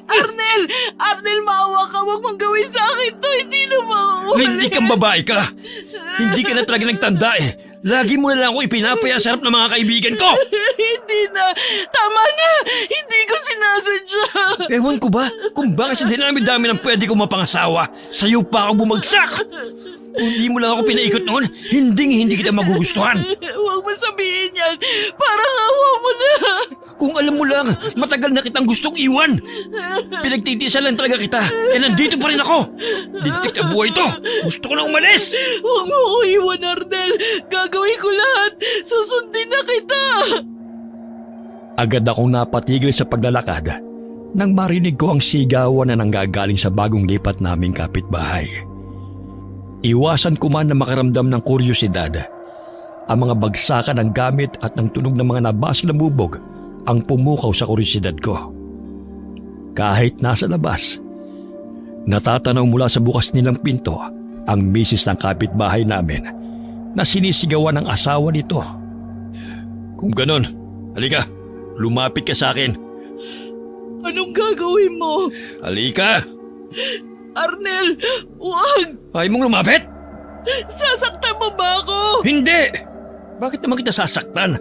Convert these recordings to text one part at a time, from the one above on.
Arnel! Arnel, maawa ka. Huwag mong gawin sa akin to. Hindi na mauulit. Hindi kang babae ka. Hindi ka na talaga nagtanda eh. Lagi mo na lang ako ipinapaya sa harap ng mga kaibigan ko. Hindi na. Tama na. Hindi ko sinasadya. Ewan ko ba kung bakit sa dinami-dami ng pwede kong mapangasawa, sa'yo pa ako bumagsak. Kung di mo lang ako pinaikot noon, hindi kita magugustuhan. Huwag mo sabihin yan. Parang awa mo na. Kung alam mo lang, matagal na kitang gustong iwan. Pinagtitiisan lang talaga kita. Eh nandito pa rin ako. Lintik na buhay to. Gusto ko na umalis. Huwag mo ko iwan, Arnel. Gagawin ko lahat. Susundin na kita. Agad akong napatigil sa paglalakad nang marinig ko ang sigawan na nanggagaling sa bagong lipat naming kapitbahay. Iwasan ko man na makaramdam ng kuryosidad. Ang mga bagsakan ng gamit at ng tunog ng mga nabasa na bubog ang pumukaw sa kuryosidad ko. Kahit nasa labas, natatanaw mula sa bukas nilang pinto ang misis ng kapitbahay namin na sinisigawan ng asawa nito. Kung ganon, halika, lumapit ka sa akin. Anong gagawin mo? Halika! Arnel, huwag! Ayaw mong lumapit? Sasaktan mo ba ako? Hindi! Bakit naman kita sasaktan?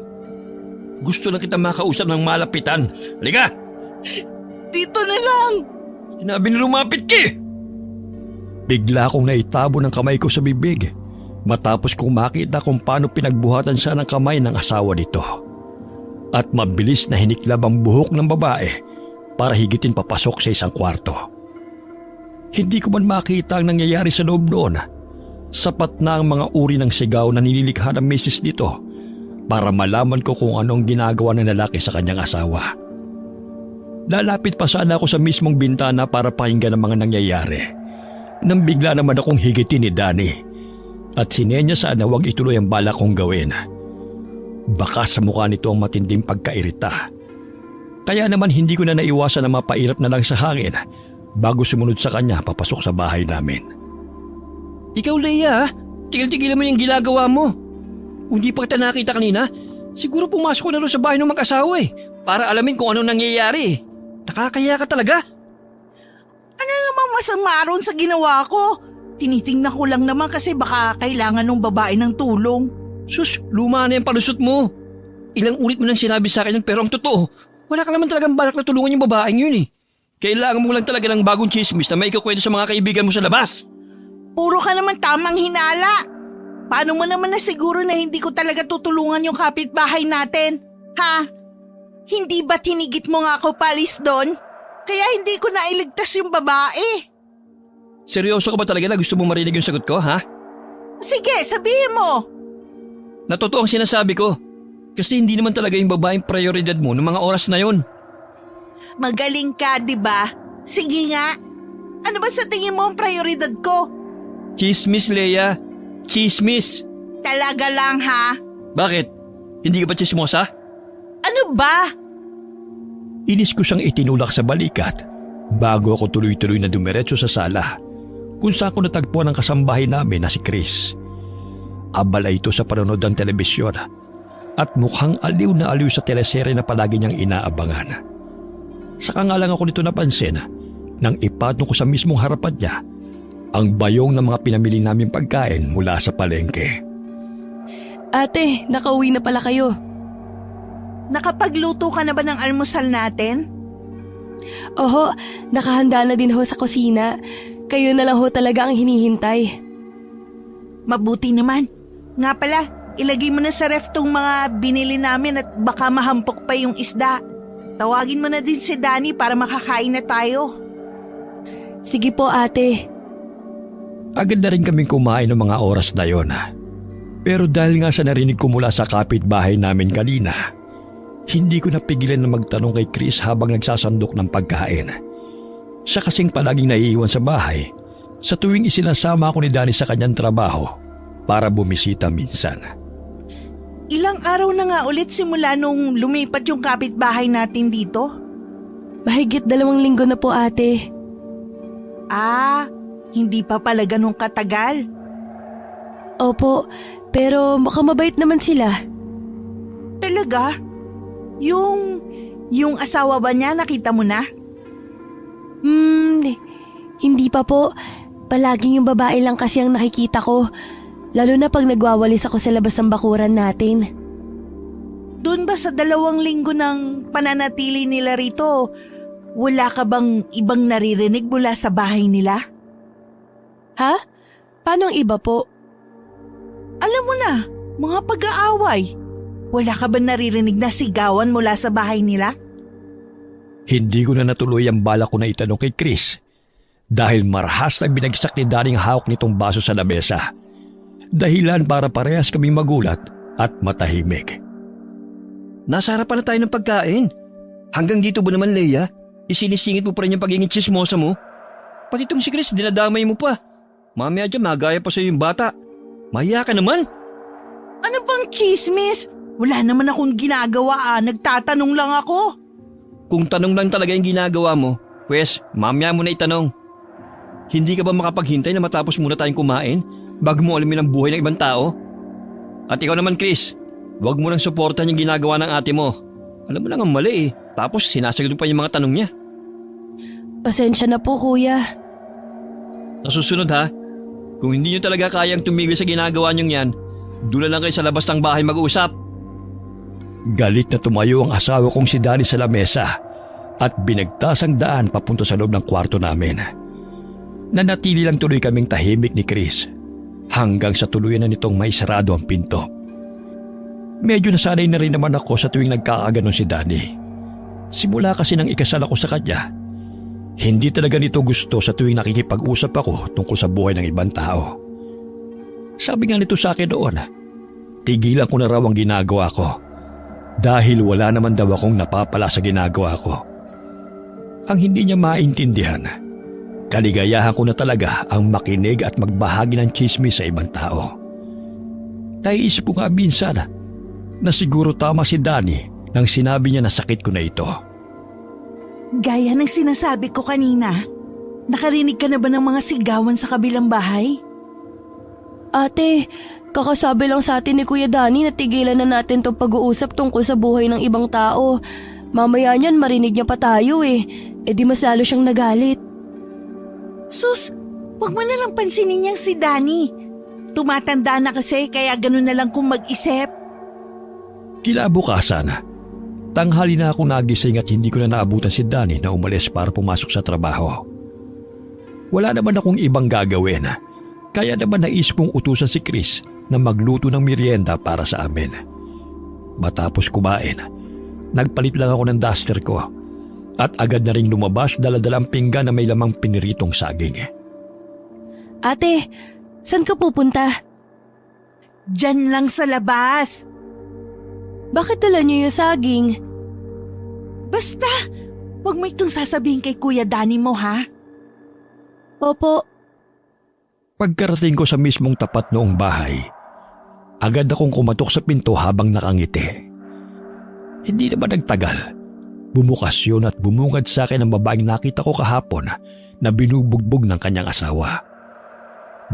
Gusto lang kita makausap ng malapitan. Halika! Dito na lang! Sinabi na lumapit ka! Bigla akong naitabo ng kamay ko sa bibig matapos kong makita kung paano pinagbuhatan siya ng kamay ng asawa nito. At mabilis na hiniklab ang buhok ng babae para higitin papasok sa isang kwarto. Hindi ko man makita ang nangyayari sa loob noon. Sapat na ang mga uri ng sigaw na nililikha ng misis nito para malaman ko kung anong ginagawa ng lalaki sa kanyang asawa. Lalapit pa sana ako sa mismong bintana para pakinggan ang mga nangyayari nang bigla naman akong higitin ni Danny at sinenya sana huwag ituloy ang balak kong gawin. Baka sa mukha nito ang matinding pagkairita. Kaya naman hindi ko na naiwasan na mapairap na lang sa hangin bago sumunod sa kanya papasok sa bahay namin. Ikaw, Leia, tigil-tigilan mo yung ginagawa mo. Kung di pa kita nakita kanina, siguro pumasok ko na rin sa bahay ng mag-asawa para alamin kung anong nangyayari. Nakakaya ka talaga. Ano namang masama ron sa ginawa ko? Tinitingnan ko lang naman kasi baka kailangan ng babae ng tulong. Sus, luma na yung palusot mo. Ilang ulit mo nang sinabi sa akin yun pero ang totoo, wala ka naman talagang balak na tulungan yung babaeng yun eh. Kailangan mo lang talaga ng bagong chismis na may ikakwento sa mga kaibigan mo sa labas. Puro ka naman tamang hinala. Paano mo naman na siguro na hindi ko talaga tutulungan yung kapitbahay natin? Ha? Hindi ba tinigit mo nga ako palis doon? Kaya hindi ko nailigtas yung babae. Seryoso ka ba talaga na gusto mo marinig yung sagot ko, ha? Sige, sabihin mo. Na totoo ang sinasabi ko. Kasi hindi naman talaga yung babaeng prioridad mo ng mga oras na yon. Magaling ka, di ba? Sige nga. Ano ba sa tingin mo ang prioridad ko? Chismis, Leia. Chismis. Talaga lang, ha? Bakit? Hindi ka ba chismosa? Ano ba? Inis ko siyang itinulak sa balikat bago ako tuloy-tuloy na dumiretso sa sala kung saan ko natagpuan ang kasambahay namin na si Chris. Abala ito sa panonood ng telebisyon at mukhang aliw na aliw sa teleserye na palagi niyang inaabangan. Saka nga lang ako nito napansin nang ipatong ko sa mismong harapan niya ang bayong ng mga pinamili naming pagkain mula sa palengke. Ate, nakauwi na pala kayo. Nakapagluto ka na ba ng almusal natin? Oho, nakahanda na din ho sa kusina. Kayo na lang ho talaga ang hinihintay. Mabuti naman. Nga pala, ilagay mo na sa ref tong mga binili namin at baka mahampok pa yung isda. Tawagin mo na din si Danny para makakain na tayo. Sige po, ate. Agad na rin kaming kumain ng mga oras na yon. Pero dahil nga sa narinig ko mula sa kapitbahay namin kanina, hindi ko napigilan na magtanong kay Chris habang nagsasandok ng pagkain. Siya kasing palaging naiiwan sa bahay sa tuwing isinasama ako ni Danny sa kanyang trabaho para bumisita minsan. Ilang araw na nga ulit simula nung lumipat yung kapitbahay natin dito? Mahigit 2 linggo na po, ate. Ah, hindi pa pala ganun katagal. Opo, pero mukhang mabait naman sila. Talaga? Yung Yung asawa ba niya, nakita mo na? Hindi pa po. Palaging yung babae lang kasi ang nakikita ko. Lalo na pag nagwawalis ako sa labas ng bakuran natin. Doon ba sa 2 linggo ng pananatili nila rito, wala ka bang ibang naririnig mula sa bahay nila? Ha? Paano ang iba po? Alam mo na, mga pag-aaway. Wala ka ba naririnig na sigawan mula sa bahay nila? Hindi ko na natuloy ang bala ko na itanong kay Chris dahil marahas na binagsak ni Danny ang hawak nitong baso sa lamesa. Dahilan para parehas kaming magulat at matahimik. Nasa harapan na tayo ng pagkain. Hanggang dito ba naman, Leia? Isinisingit mo pa rin yung pagiging chismosa mo? Pati itong si Chris, dinadamay mo pa. Mamaya dyan, magaya pa sa'yo yung bata. Mahiya ka naman. Ano bang chismis? Wala naman akong ginagawa nagtatanong lang ako. Kung tanong lang talaga yung ginagawa mo, pwes, mamaya mo na itanong. Hindi ka ba makapaghintay na matapos muna tayong kumain bago mo alamin ang buhay ng ibang tao? At ikaw naman, Chris, huwag mo nang suportahan yung ginagawa ng ate mo. Alam mo lang ang mali tapos sinasagot pa yung mga tanong niya. Pasensya na po, kuya. Sa susunod ha, kung hindi nyo talaga kayang tumigil sa ginagawa nyo yan, doon na lang kayo sa labas ng bahay mag-uusap. Galit na tumayo ang asawa kong si Danny sa lamesa at binagtas ang daan papunta sa loob ng kwarto namin. Nanatili lang tuloy kaming tahimik ni Chris hanggang sa tuluyan na nitong may sarado ang pinto. Medyo nasanay na rin naman ako sa tuwing nagkakaganon si Danny. Simula kasi nang ikasal ako sa kanya, hindi talaga nito gusto sa tuwing nakikipag-usap ako tungkol sa buhay ng ibang tao. Sabi nga nito sa akin noon, tigilan ko na raw ang ginagawa ko dahil wala naman daw akong napapala sa ginagawa ko. Ang hindi niya maintindihan, kaligayahan ko na talaga ang makinig at magbahagi ng chismis sa ibang tao. Naiisip ko nga minsan na siguro tama si Danny nang sinabi niya na sakit ko na ito. Gaya ng sinasabi ko kanina, nakarinig ka na ba ng mga sigawan sa kabilang bahay? Ate, kakasabi lang sa atin ni Kuya Danny na tigilan na natin tong pag-uusap tungkol sa buhay ng ibang tao. Mamaya niyan marinig niya pa tayo eh. E di mas lalo siyang nagalit. Sus, wag mo na lang pansinin niyang si Danny. Tumatanda na kasi kaya ganun na lang kung mag-isip. Kinabukasan, tanghali na ako nagising at hindi ko na naabutan si Danny na umalis para pumasok sa trabaho. Wala naman akong ibang gagawin, kaya naman naisip kong utusan si Chris na magluto ng merienda para sa amin. Matapos kumain, nagpalit lang ako ng duster ko at agad na ring lumabas dala-dala ang pinggan na may lamang piniritong saging. Ate, saan ka pupunta? Diyan lang sa labas. Bakit dala niyo yung saging? Basta, wag mo itong sasabihin kay Kuya Danny mo ha. Opo. Pagkarating ko sa mismong tapat noong bahay, agad akong kumatok sa pinto habang nakangiti. Hindi naman nagtagal. Bumukas yun at bumungad sa akin ang babaeng nakita ko kahapon na binubugbog ng kanyang asawa.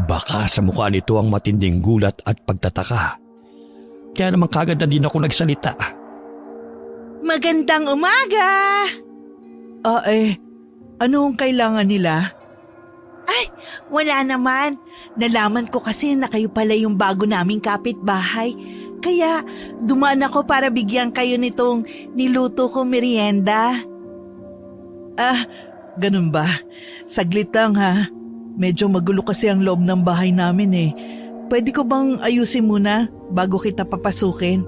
Baka sa mukha nito ang matinding gulat at pagtataka. Kaya naman kagad na din ako nagsalita. Magandang umaga! Ano ang kailangan nila? Ay, wala naman. Nalaman ko kasi na kayo pala yung bago naming kapitbahay. Kaya dumaan ako para bigyan kayo nitong niluto ko merienda. Ganun ba? Saglit lang ha. Medyo magulo kasi ang loob ng bahay namin eh. Pwede ko bang ayusin muna bago kita papasukin?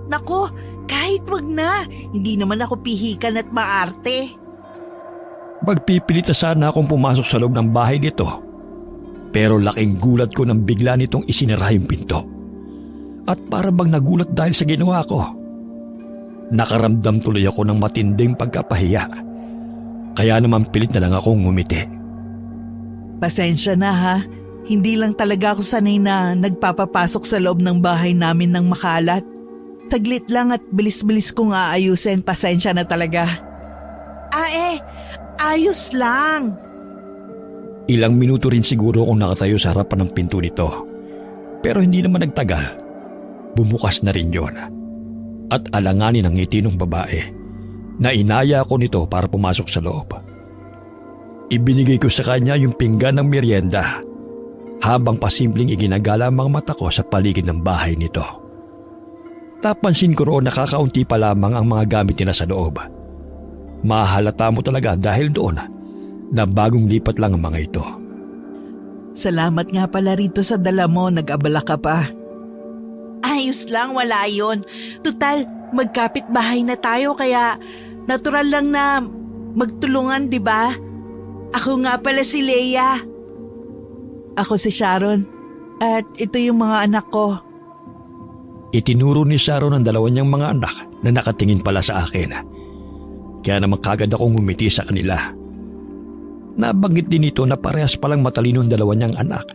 Nako, kahit wag na. Hindi naman ako pihikan at maarte. Magpipilit na sana akong pumasok sa loob ng bahay nito. Pero laking gulat ko nang bigla nitong isinara yung pinto. At para bang nagulat dahil sa ginawa ko. Nakaramdam tuloy ako ng matinding pagkapahiya. Kaya naman pilit na lang akong ngumiti. Pasensya na ha. Hindi lang talaga ako sanay na nagpapapasok sa loob ng bahay namin ng makalat. Saglit lang at bilis-bilis kong aayusin. Pasensya na talaga. Ayos lang. Ilang minuto rin siguro akong nakatayo sa harapan ng pinto nito. Pero hindi naman nagtagal. Bumukas na rin yon. At alanganin ang ngiti ng babae. na inaya ko nito para pumasok sa loob. Ibinigay ko sa kanya yung pinggan ng merienda habang pasimpleng iginagala ang mga mata ko sa paligid ng bahay nito. Napansin ko roon na kakaunti pa lamang ang mga gamit nila sa loob. Mahalata mo talaga dahil doon na bagong lipat lang ang mga ito. Salamat nga pala rito sa dala mo, nag-abala ka pa. Ayos lang, wala yon. Tutal, magkapit-bahay na tayo kaya natural lang na magtulungan, di ba? Ako nga pala si Leia. Ako si Sharon at ito yung mga anak ko. Itinuro ni Sharon ang dalawa niyang mga anak na nakatingin pala sa akin. Kaya naman kagad akong ngumiti sa kanila. Nabanggit din ito na parehas palang matalino ang dalawa niyang anak.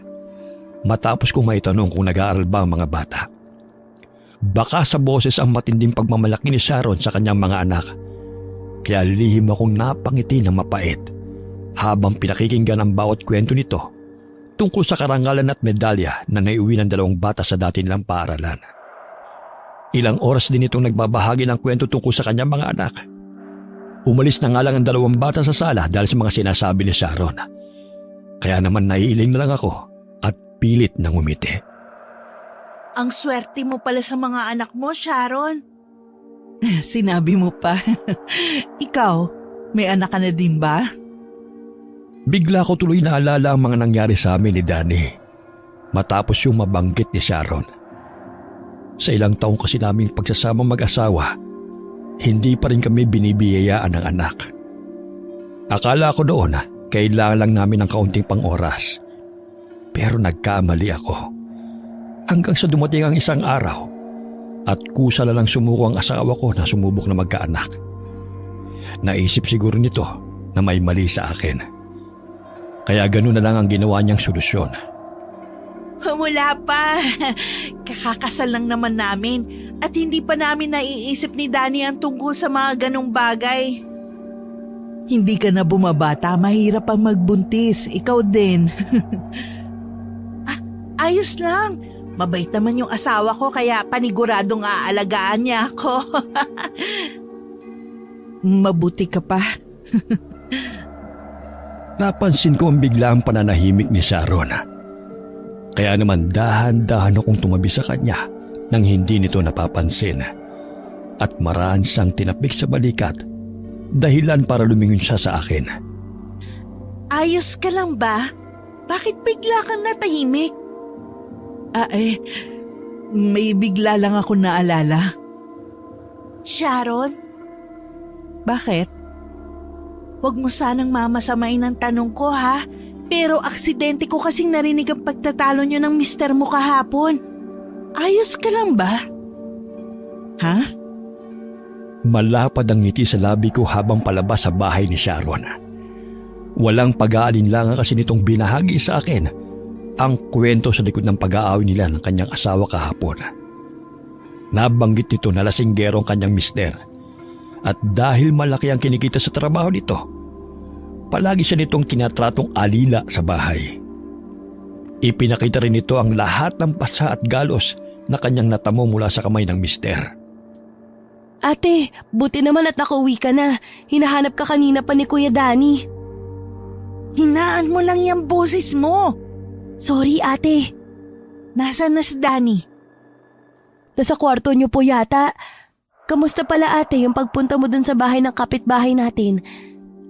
Matapos kong maitanong kung nag-aaral ba ang mga bata. Baka sa boses ang matinding pagmamalaki ni Sharon sa kanyang mga anak. Kaya lihim akong napangiti ng mapait habang pinakikinggan ang bawat kwento nito tungkol sa karangalan at medalya na naiuwi ng dalawang bata sa dati nilang paaralan. Ilang oras din itong nagbabahagi ng kwento tungkol sa kanyang mga anak. Umalis na nga lang ang dalawang bata sa sala dahil sa mga sinasabi ni Sharon. Kaya naman naiiling na lang ako at pilit na ngumiti. Ang swerte mo pala sa mga anak mo, Sharon. Sinabi mo pa. Ikaw, may anak ka na din ba? Bigla ko tuloy naalala ang mga nangyari sa amin ni Danny matapos yung mabanggit ni Sharon. Sa ilang taong kasi naming pagsasamang mag-asawa, hindi pa rin kami binibiyayaan ng anak. Akala ko doon kailangan lang namin ng kaunting pang-oras. Pero nagkamali ako. Hanggang sa dumating ang isang araw at kusa na lang sumuko ang asawa ko na sumubok na magkaanak. Naisip siguro nito na may mali sa akin. Kaya ganoon na lang ang ginawa niyang solusyon. Wala pa. Kakakasal lang naman namin at hindi pa namin naiisip ni Danny ang tungkol sa mga ganong bagay. Hindi ka na bumabata, mahirap ang magbuntis. Ikaw din. Ayos lang. Mabait naman yung asawa ko kaya paniguradong aalagaan niya ako. Mabuti ka pa. Napansin ko ang biglaang pananahimik ni Sharon. Kaya naman dahan-dahan akong tumabi sa kanya nang hindi nito napapansin. At maraan siyang tinapik sa balikat, dahilan para lumingon siya sa akin. Ayos ka lang ba? Bakit bigla kang natahimik? May bigla lang ako naalala. Sharon? Bakit? Huwag mo sanang mamasamain ang tanong ko ha, pero aksidente ko kasing narinig ang pagtatalo niyo ng mister mo kahapon. Ayos ka lang ba? Ha? Malapad ang ngiti sa labi ko habang palabas sa bahay ni Sharon. Walang pag-aalinlangan kasi nitong binahagi sa akin ang kwento sa likod ng pag-aaway nila ng kanyang asawa kahapon. Nabanggit nito na lasinggero ang kanyang mister. At dahil malaki ang kinikita sa trabaho nito, palagi siya nitong tinatratong alila sa bahay. Ipinakita rin nito ang lahat ng pasa at galos na kanyang natamo mula sa kamay ng mister. Ate, buti naman at nakauwi ka na. Hinahanap ka kanina pa ni Kuya Danny. Hinaan mo lang yung boses mo. Sorry ate. Nasaan na si Danny? Nasa kwarto niyo po yata. Kamusta pala ate yung pagpunta mo dun sa bahay ng kapitbahay natin?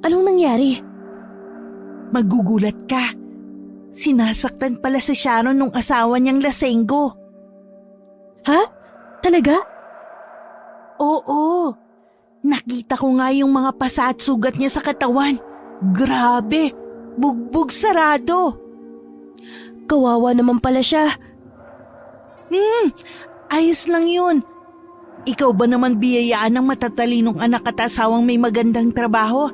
Anong nangyari? Magugulat ka. Sinasaktan pala si Sharon nung asawa niyang lasenggo. Ha? Talaga? Oo. Nakita ko nga yung mga pasa at sugat niya sa katawan. Grabe. Bugbog sarado. Kawawa naman pala siya. Ayos lang yun. Ikaw ba naman biyayaan ng matatalinong anak at asawang may magandang trabaho?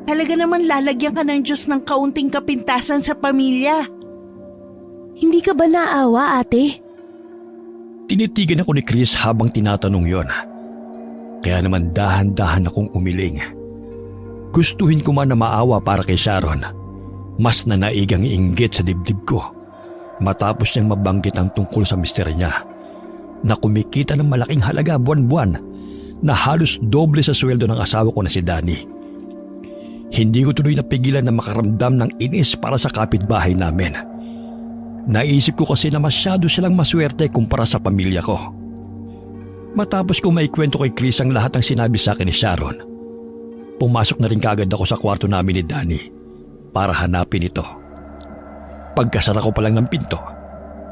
Talaga naman lalagyan ka ng Diyos ng kaunting kapintasan sa pamilya. Hindi ka ba naawa ate? Tinitigan ako ni Chris habang tinatanong yon. Kaya naman dahan-dahan akong umiling. Gustuhin ko man na maawa para kay Sharon. Mas nanaigang inggit sa dibdib ko matapos niyang mabanggit ang tungkol sa mister niya na kumikita ng malaking halaga buwan-buwan na halos doble sa sweldo ng asawa ko na si Danny. Hindi ko tuloy napigilan na makaramdam ng inis para sa kapitbahay namin. Naisip ko kasi na masyado silang maswerte kumpara sa pamilya ko. Matapos ko maikwento kay Chris ang lahat ng sinabi sa akin ni Sharon, pumasok na rin kaagad ako sa kwarto namin ni Danny para hanapin ito. Pagkasara ko pa lang ng pinto,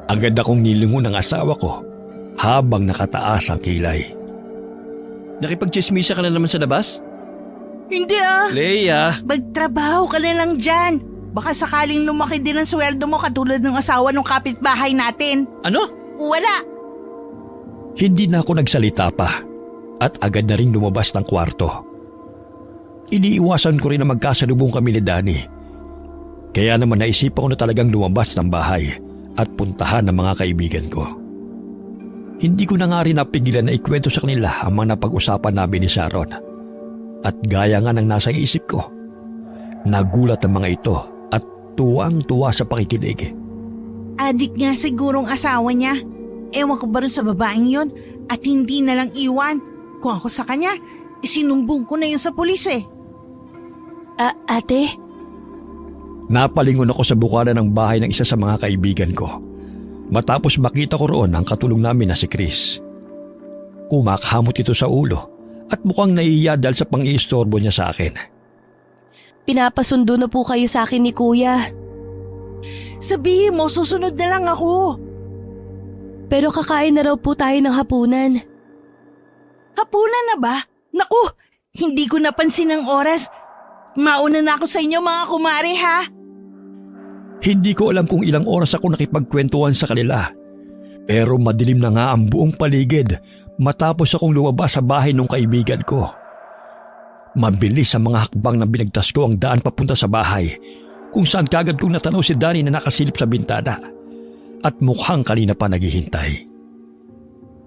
agad akong nilingon ng asawa ko habang nakataas ang kilay. Nakipagchismisa ka na naman sa labas? Hindi Leia! Magtrabaho ka na lang dyan. Baka sakaling lumaki din ang sweldo mo katulad ng asawa ng kapitbahay natin. Ano? Wala. Hindi na ako nagsalita pa at agad na rin lumabas ng kwarto. Iniiwasan ko rin na magkasalubong kami ni Danny. Kaya naman naisipan ko na talagang lumabas ng bahay at puntahan ng mga kaibigan ko. Hindi ko na nga rin napigilan na ikwento sa kanila ang mga napag-usapan namin ni Sharon. At gaya nga ng nasa isip ko, nagulat ang mga ito at tuwang-tuwa sa pakikinig. Adik nga sigurong asawa niya. Ewan ko ba rin sa babaeng yun at hindi na lang iwan. Kung ako sa kanya, isinumbong ko na yun sa pulis eh. Ate? Napalingon ako sa bukana ng bahay ng isa sa mga kaibigan ko. Matapos makita ko roon ang katulong namin na si Chris. Kumakhamot ito sa ulo at mukhang naiiya dahil sa pang-iistorbo niya sa akin. Pinapasundo na po kayo sa akin ni Kuya. Sabihin mo, susunod na lang ako. Pero kakain na raw po tayo ng hapunan. Hapunan na ba? Naku, hindi ko napansin ang oras. Mauna na ako sa inyo mga kumare ha. Hindi ko alam kung ilang oras ako nakipagkwentuhan sa kanila. Pero madilim na nga ang buong paligid matapos akong lumabas sa bahay ng kaibigan ko. Mabilis ang mga hakbang na binagtas ko ang daan papunta sa bahay kung saan kagad kong natanaw si Danny na nakasilip sa bintana at mukhang kanina pa naghihintay.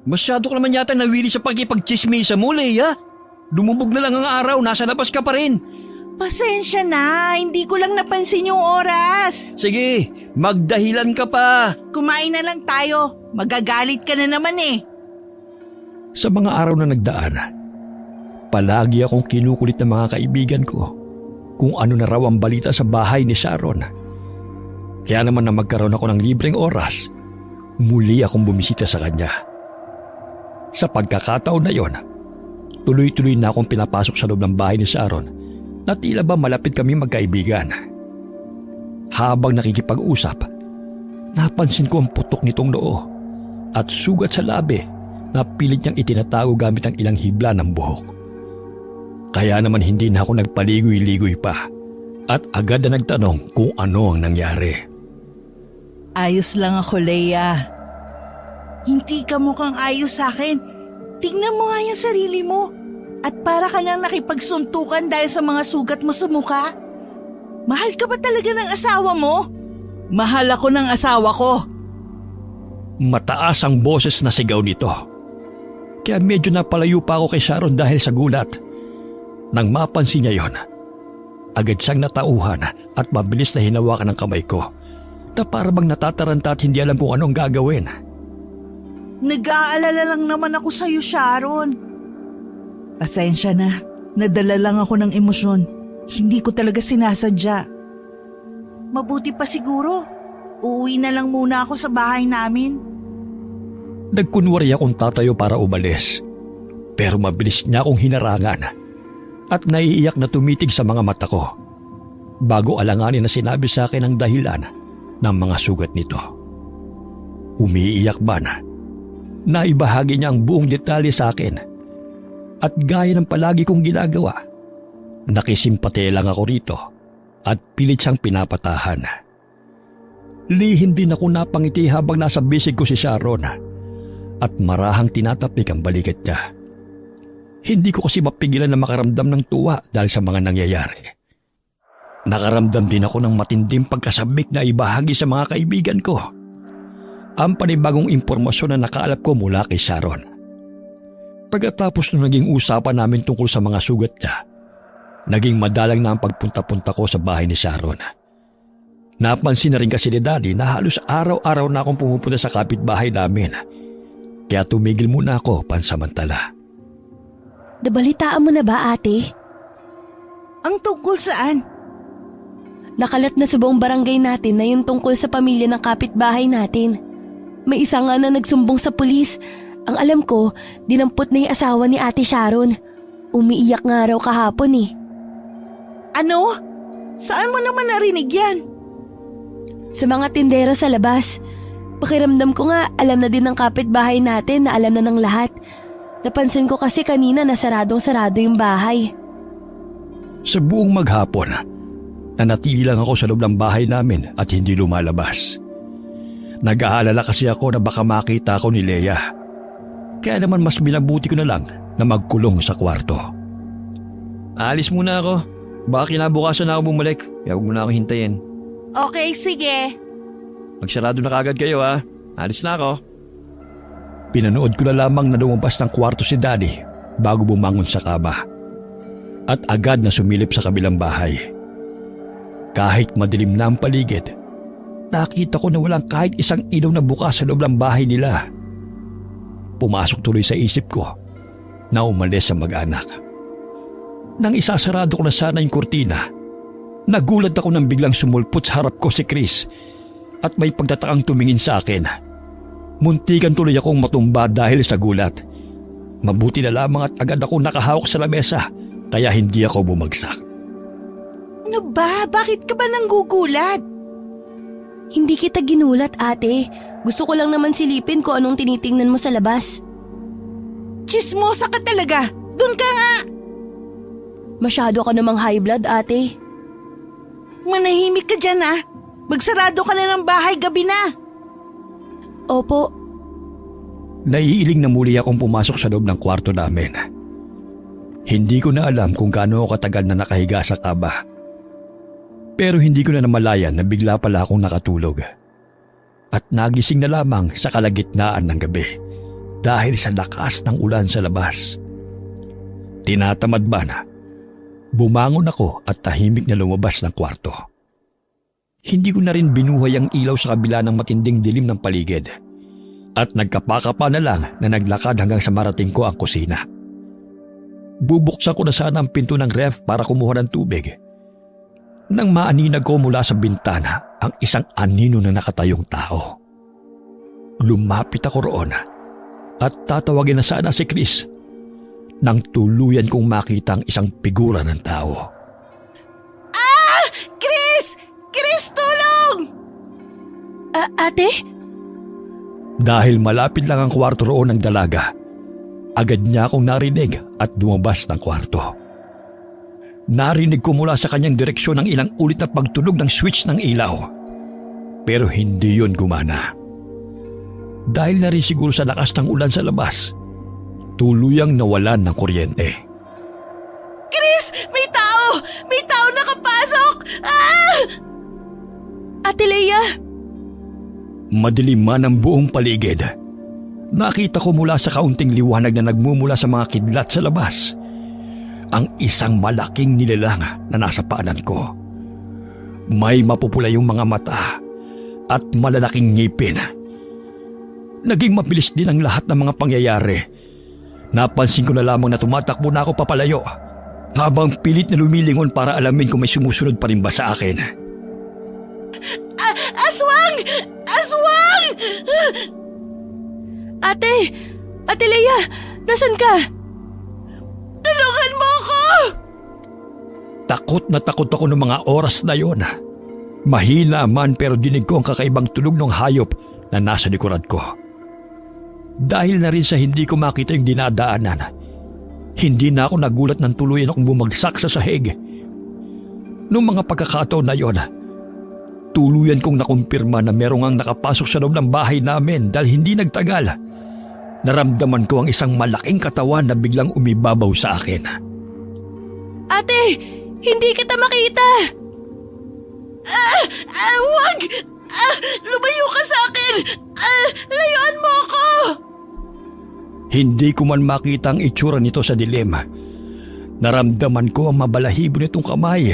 Masyado ka naman yata nawili sa pagkipagchismisa mo, Leia. Lumubog na lang ang araw, nasa labas ka pa rin. Pasensya na, hindi ko lang napansin yung oras. Sige, magdahilan ka pa. Kumain na lang tayo, magagalit ka na naman eh. Sa mga araw na nagdaan, palagi akong kinukulit ng mga kaibigan ko kung ano na raw ang balita sa bahay ni Sharon. Kaya naman na magkaroon ako ng libreng oras, muli akong bumisita sa kanya. Sa pagkakataon na yon, tuloy-tuloy na akong pinapasok sa loob ng bahay ni Sharon na tila ba malapit kami magkaibigan. Habang nakikipag-usap, napansin ko ang putok nitong noo at sugat sa labi na pilit niyang itinatago gamit ang ilang hibla ng buhok. Kaya naman hindi na ako nagpaligoy-ligoy pa at agad na nagtanong kung ano ang nangyari. Ayos lang ako, Leia. Hindi ka mukhang ayos sa akin. Tingnan mo nga yung sarili mo. At para ka nang nakipagsuntukan dahil sa mga sugat mo sa mukha. Mahal ka ba talaga ng asawa mo? Mahal ako ng asawa ko. Mataas ang boses na sigaw nito. Kaya medyo napalayo pa ako kay Sharon dahil sa gulat. Nang mapansin niya yon, agad siyang natauhan at mabilis na hinawakan ang kamay ko na para bang natataranta at hindi alam kung anong gagawin. Nag-aalala lang naman ako sa'yo, Sharon. Pasensya na, nadala lang ako ng emosyon. Hindi ko talaga sinasadya. Mabuti pa siguro, uuwi na lang muna ako sa bahay namin. Nagkunwari akong tatayo para umalis. Pero mabilis niya akong hinarangan at naiiyak na tumitig sa mga mata ko bago alanganin na sinabi sa akin ang dahilan ng mga sugat nito. Umiiyak man, naibahagi niya ang buong detalye sa akin. At gaya ng palagi kong ginagawa, nakisimpate lang ako rito at pilit siyang pinapatahan. Lihim din ako napangiti habang nasa bisig ko si Sharon at marahang tinatapik ang balikat niya. Hindi ko kasi mapigilan na makaramdam ng tuwa dahil sa mga nangyayari. Nakaramdam din ako ng matinding pagkasabik na ibahagi sa mga kaibigan ko ang panibagong impormasyon na nakaalap ko mula kay Sharon. Pagkatapos nung naging usapan namin tungkol sa mga sugat niya, naging madalang na ang pagpunta-punta ko sa bahay ni Sharon. Napansin na rin kasi ni Daddy na halos araw-araw na akong pumupunta sa kapitbahay namin, kaya tumigil muna ako pansamantala. Nabalitaan mo na ba, ate? Ang tungkol saan? Nakalat na sa buong barangay natin na yung tungkol sa pamilya ng kapitbahay natin. May isa nga na nagsumbong sa pulis. Ang alam ko, dinampot na yung asawa ni Ate Sharon. Umiiyak nga raw kahapon eh. Ano? Saan mo naman narinig yan? Sa mga tindera sa labas. Pakiramdam ko nga alam na din ng kapitbahay natin na alam na ng lahat. Napansin ko kasi kanina na saradong-sarado yung bahay. Sa buong maghapon, nanatili lang ako sa loob ng bahay namin at hindi lumalabas. Nag-aalala kasi ako na baka makita ako ni Leia. Kaya naman mas binabuti ko na lang na magkulong sa kwarto. Alis muna ako. Baka kinabukasan na ako bumalik. Kaya huwag mo na ako hintayin. Okay, sige. Magsarado na kagad kayo ha. Alis na ako. Pinanood ko na lamang na lumabas ng kwarto si Daddy bago bumangon sa kama. At agad na sumilip sa kabilang bahay. Kahit madilim na ang paligid, nakita ko na walang kahit isang ilaw na bukas sa loob ng bahay nila. Pumasok tuloy sa isip ko na umalis sa mag-anak. Nang isasarado ko na sana yung kurtina, nagulat ako nang biglang sumulpot sa harap ko si Chris at may pagtatakang tumingin sa akin. Muntikan tuloy akong matumba dahil sa gulat. Mabuti na lamang at agad ako nakahawak sa lamesa kaya hindi ako bumagsak. Ano ba? Bakit ka ba nanggugulat? Hindi kita ginulat, ate. Gusto ko lang naman silipin kung anong tinitingnan mo sa labas. Chismosa ka talaga. Doon ka nga. Masyado ka namang high blood, ate. Manahimik ka dyan ah. Magsarado ka na ng bahay, gabi na. Opo. Naiiling na muli akong pumasok sa loob ng kwarto namin. Hindi ko na alam kung gaano ako katagal na nakahiga sa kaba. Pero hindi ko na namalayan na bigla pala akong nakatulog. At nagising na lamang sa kalagitnaan ng gabi dahil sa lakas ng ulan sa labas. Tinatamad ba na? Bumangon ako at tahimik na lumabas ng kwarto. Hindi ko na rin binuhay ang ilaw sa kabila ng matinding dilim ng paligid. At nagkapakapa na lang na naglakad hanggang sa marating ko ang kusina. Bubuksan ko na sana ang pinto ng ref para kumuha ng tubig. Nang maaninag ko mula sa bintana ang isang anino na nakatayong tao. Lumapit ako roon at tatawagin na sana si Chris nang tuluyan kong makita ang isang figura ng tao. Ah! Chris! Chris, tulong! Ate? Dahil malapit lang ang kwarto roon ng dalaga, agad niya akong narinig at lumabas ng kwarto. Narinig ko mula sa kanyang direksyon ang ilang ulit na pagtunog ng switch ng ilaw. Pero hindi yun gumana. Dahil na rin siguro sa lakas ng ulan sa labas, tuluyang nawalan ng kuryente. Chris! May tao! May tao nakapasok! Ah! Ate Leia! Madilim man ang buong paligid. Nakita ko mula sa kaunting liwanag na nagmumula sa mga kidlat sa labas ang isang malaking nilalang na nasa paanan ko. May mapupula yung mga mata at malalaking ngipin. Naging mabilis din ang lahat ng mga pangyayari. Napansin ko na lamang na tumatakbo na ako papalayo habang pilit na lumilingon para alamin kung may sumusunod pa rin ba sa akin. Aswang! Aswang! Ate! Ate Leia! Nasaan ka? Tulungan mo ako! Takot na takot ako ng mga oras na yon. Mahina man pero dinig ko ang kakaibang tunog ng hayop na nasa likuran ko. Dahil na rin sa hindi ko makita yung dinadaanan, hindi na ako nagulat ng tuluyan akong bumagsak sa sahig. Noong mga pagkakataon na yon, tuluyan kong nakumpirma na merong ang nakapasok sa loob ng bahay namin dahil hindi nagtagal. Naramdaman ko ang isang malaking katawan na biglang umibabaw sa akin. Ate! Hindi kita makita! Wag! Lumayo ka sa akin! Layuan mo ako! Hindi ko man makita ang itsura nito sa dilim. Naramdaman ko ang mabalahibo nitong kamay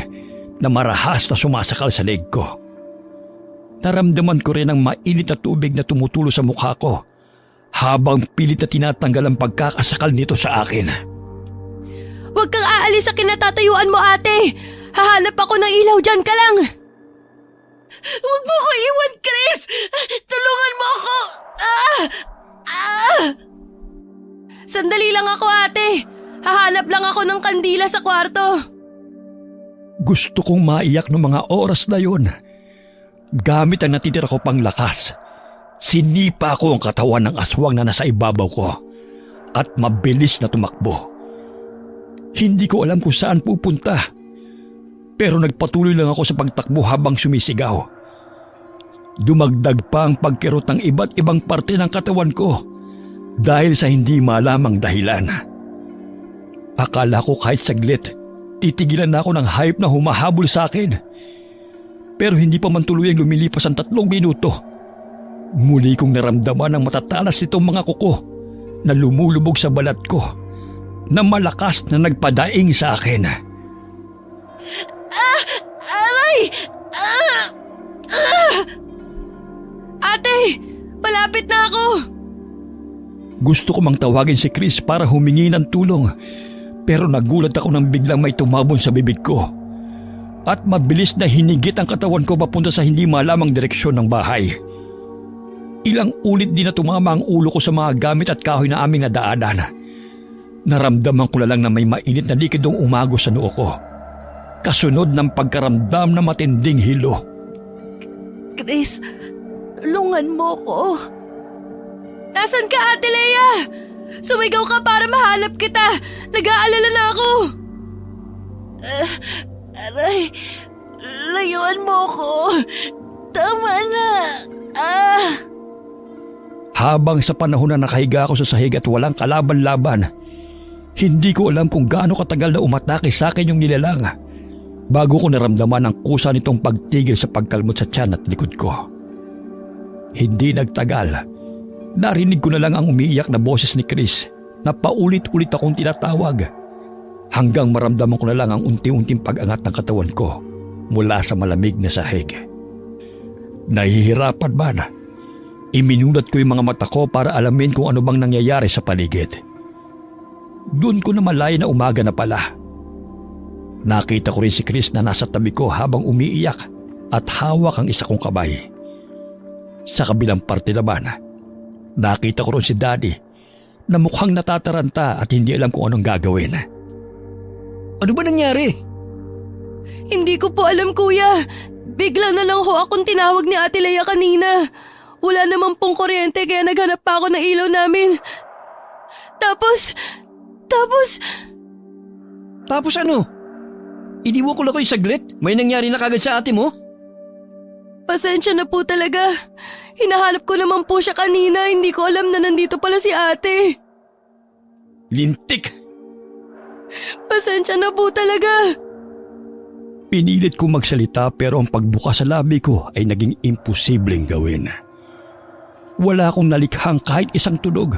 na marahas na sumasakal sa leg ko. Naramdaman ko rin ang mainit na tubig na tumutulo sa mukha ko habang pilit na tinatanggal ang pagkakasakal nito sa akin. Huwag kang aalis sa kinatatayuan mo, ate. Hahanap ako ng ilaw, dyan ka lang. Huwag mo ko iwan, Chris! Tulungan mo ako! Sandali lang ako, ate. Hahanap lang ako ng kandila sa kwarto. Gusto kong maiyak ng mga oras na yun. Gamit ang natitira ko pang lakas, sinipa ko ang katawan ng aswang na nasa ibabaw ko at mabilis na tumakbo. Hindi ko alam kung saan pupunta, pero nagpatuloy lang ako sa pagtakbo habang sumisigaw. Dumagdag pa ang pagkirot ng iba't ibang parte ng katawan ko dahil sa hindi malamang dahilan. Akala ko kahit saglit, titigilan na ako ng hayop na humahabol sa akin. Pero hindi pa man tuluyang lumilipas ang 3 minuto. Muli kong naramdaman ang matatalas nitong mga kuko na lumulubog sa balat ko na malakas na nagpadaing sa akin. Aray! Ate, malapit na ako. Gusto ko mang tawagin si Chris para humingi ng tulong, pero nagulat ako nang biglang may tumabon sa bibig ko. At mabilis na hinigit ang katawan ko papunta sa hindi malamang direksyon ng bahay. Ilang ulit din na tumama ang ulo ko sa mga gamit at kahoy na aming nadaanan. Naramdaman ko na lang na may mainit na likidong umago sa noo ko, kasunod ng pagkaramdam na matinding hilo. Chris, tulungan mo ko. Nasaan ka, Ate Lea? Sumigaw ka para mahanap kita. Nag-aalala na ako. Aray, layuan mo ko. Tama na. Habang sa panahon na nakahiga ako sa sahig at walang kalaban-laban, hindi ko alam kung gaano katagal na umatake sa akin yung nilalang bago ko naramdaman ang kusa nitong pagtigil sa pagkalmot sa tiyan at likod ko. Hindi nagtagal, narinig ko na lang ang umiiyak na boses ni Chris na paulit-ulit akong tinatawag hanggang maramdaman ko na lang ang unti-unting pag-angat ng katawan ko mula sa malamig na sahig. Nahihirapan man, iminulat ko yung mga mata ko para alamin kung ano bang nangyayari sa paligid. Doon ko na malaya na umaga na pala. Nakita ko rin si Chris na nasa tabi ko habang umiiyak at hawak ang isa kong kamay. Sa kabilang parte naman, nakita ko rin si Daddy na mukhang natataranta at hindi alam kung anong gagawin. Ano ba nangyari? Hindi ko po alam, kuya. Bigla na lang ho akong tinawag ni Ate Lea kanina. Wala naman pong kuryente kaya naghanap pa ako ng ilaw namin. Tapos ano? Iniwan ko lang kayo saglit? May nangyari na kagad sa ate mo? Pasensya na po talaga. Hinahanap ko naman po siya kanina. Hindi ko alam na nandito pala si ate. Lintik! Pasensya na po talaga. Pinilit ko magsalita pero ang pagbuka sa labi ko ay naging imposibleng gawin. Wala akong nalikhang kahit isang tunog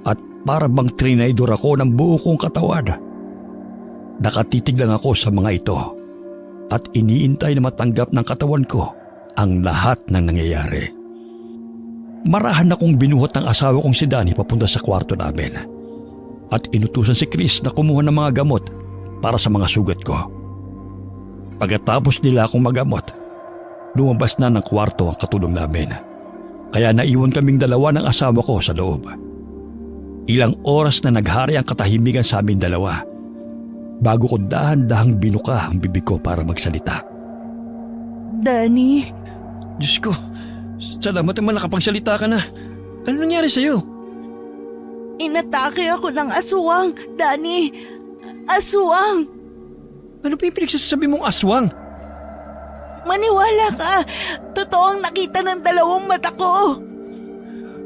at para bang trinaydor ako ng buo kong katawan. Nakatitig lang ako sa mga ito at iniintay na matanggap ng katawan ko ang lahat ng nangyayari. Marahan akong binuhat ng asawa kong si Danny papunta sa kwarto namin at inutusan si Chris na kumuha ng mga gamot para sa mga sugat ko. Pagkatapos nila akong magamot, lumabas na ng kwarto ang katulong namin. Kaya naiwan kaming dalawa ng asawa ko sa loob. Ilang oras na naghari ang katahimikan sa amin dalawa bago ko dahan-dahang binuka ang bibig ko para magsalita. Danny, Diyos ko, salamat naman nakapagsalita ka na. Ano nangyari sa'yo? inatake ako ng aswang. Danny, aswang. Ano pa yung pinagsasabi mong aswang? Maniwala ka. Totoong nakita ng 2 mata ko.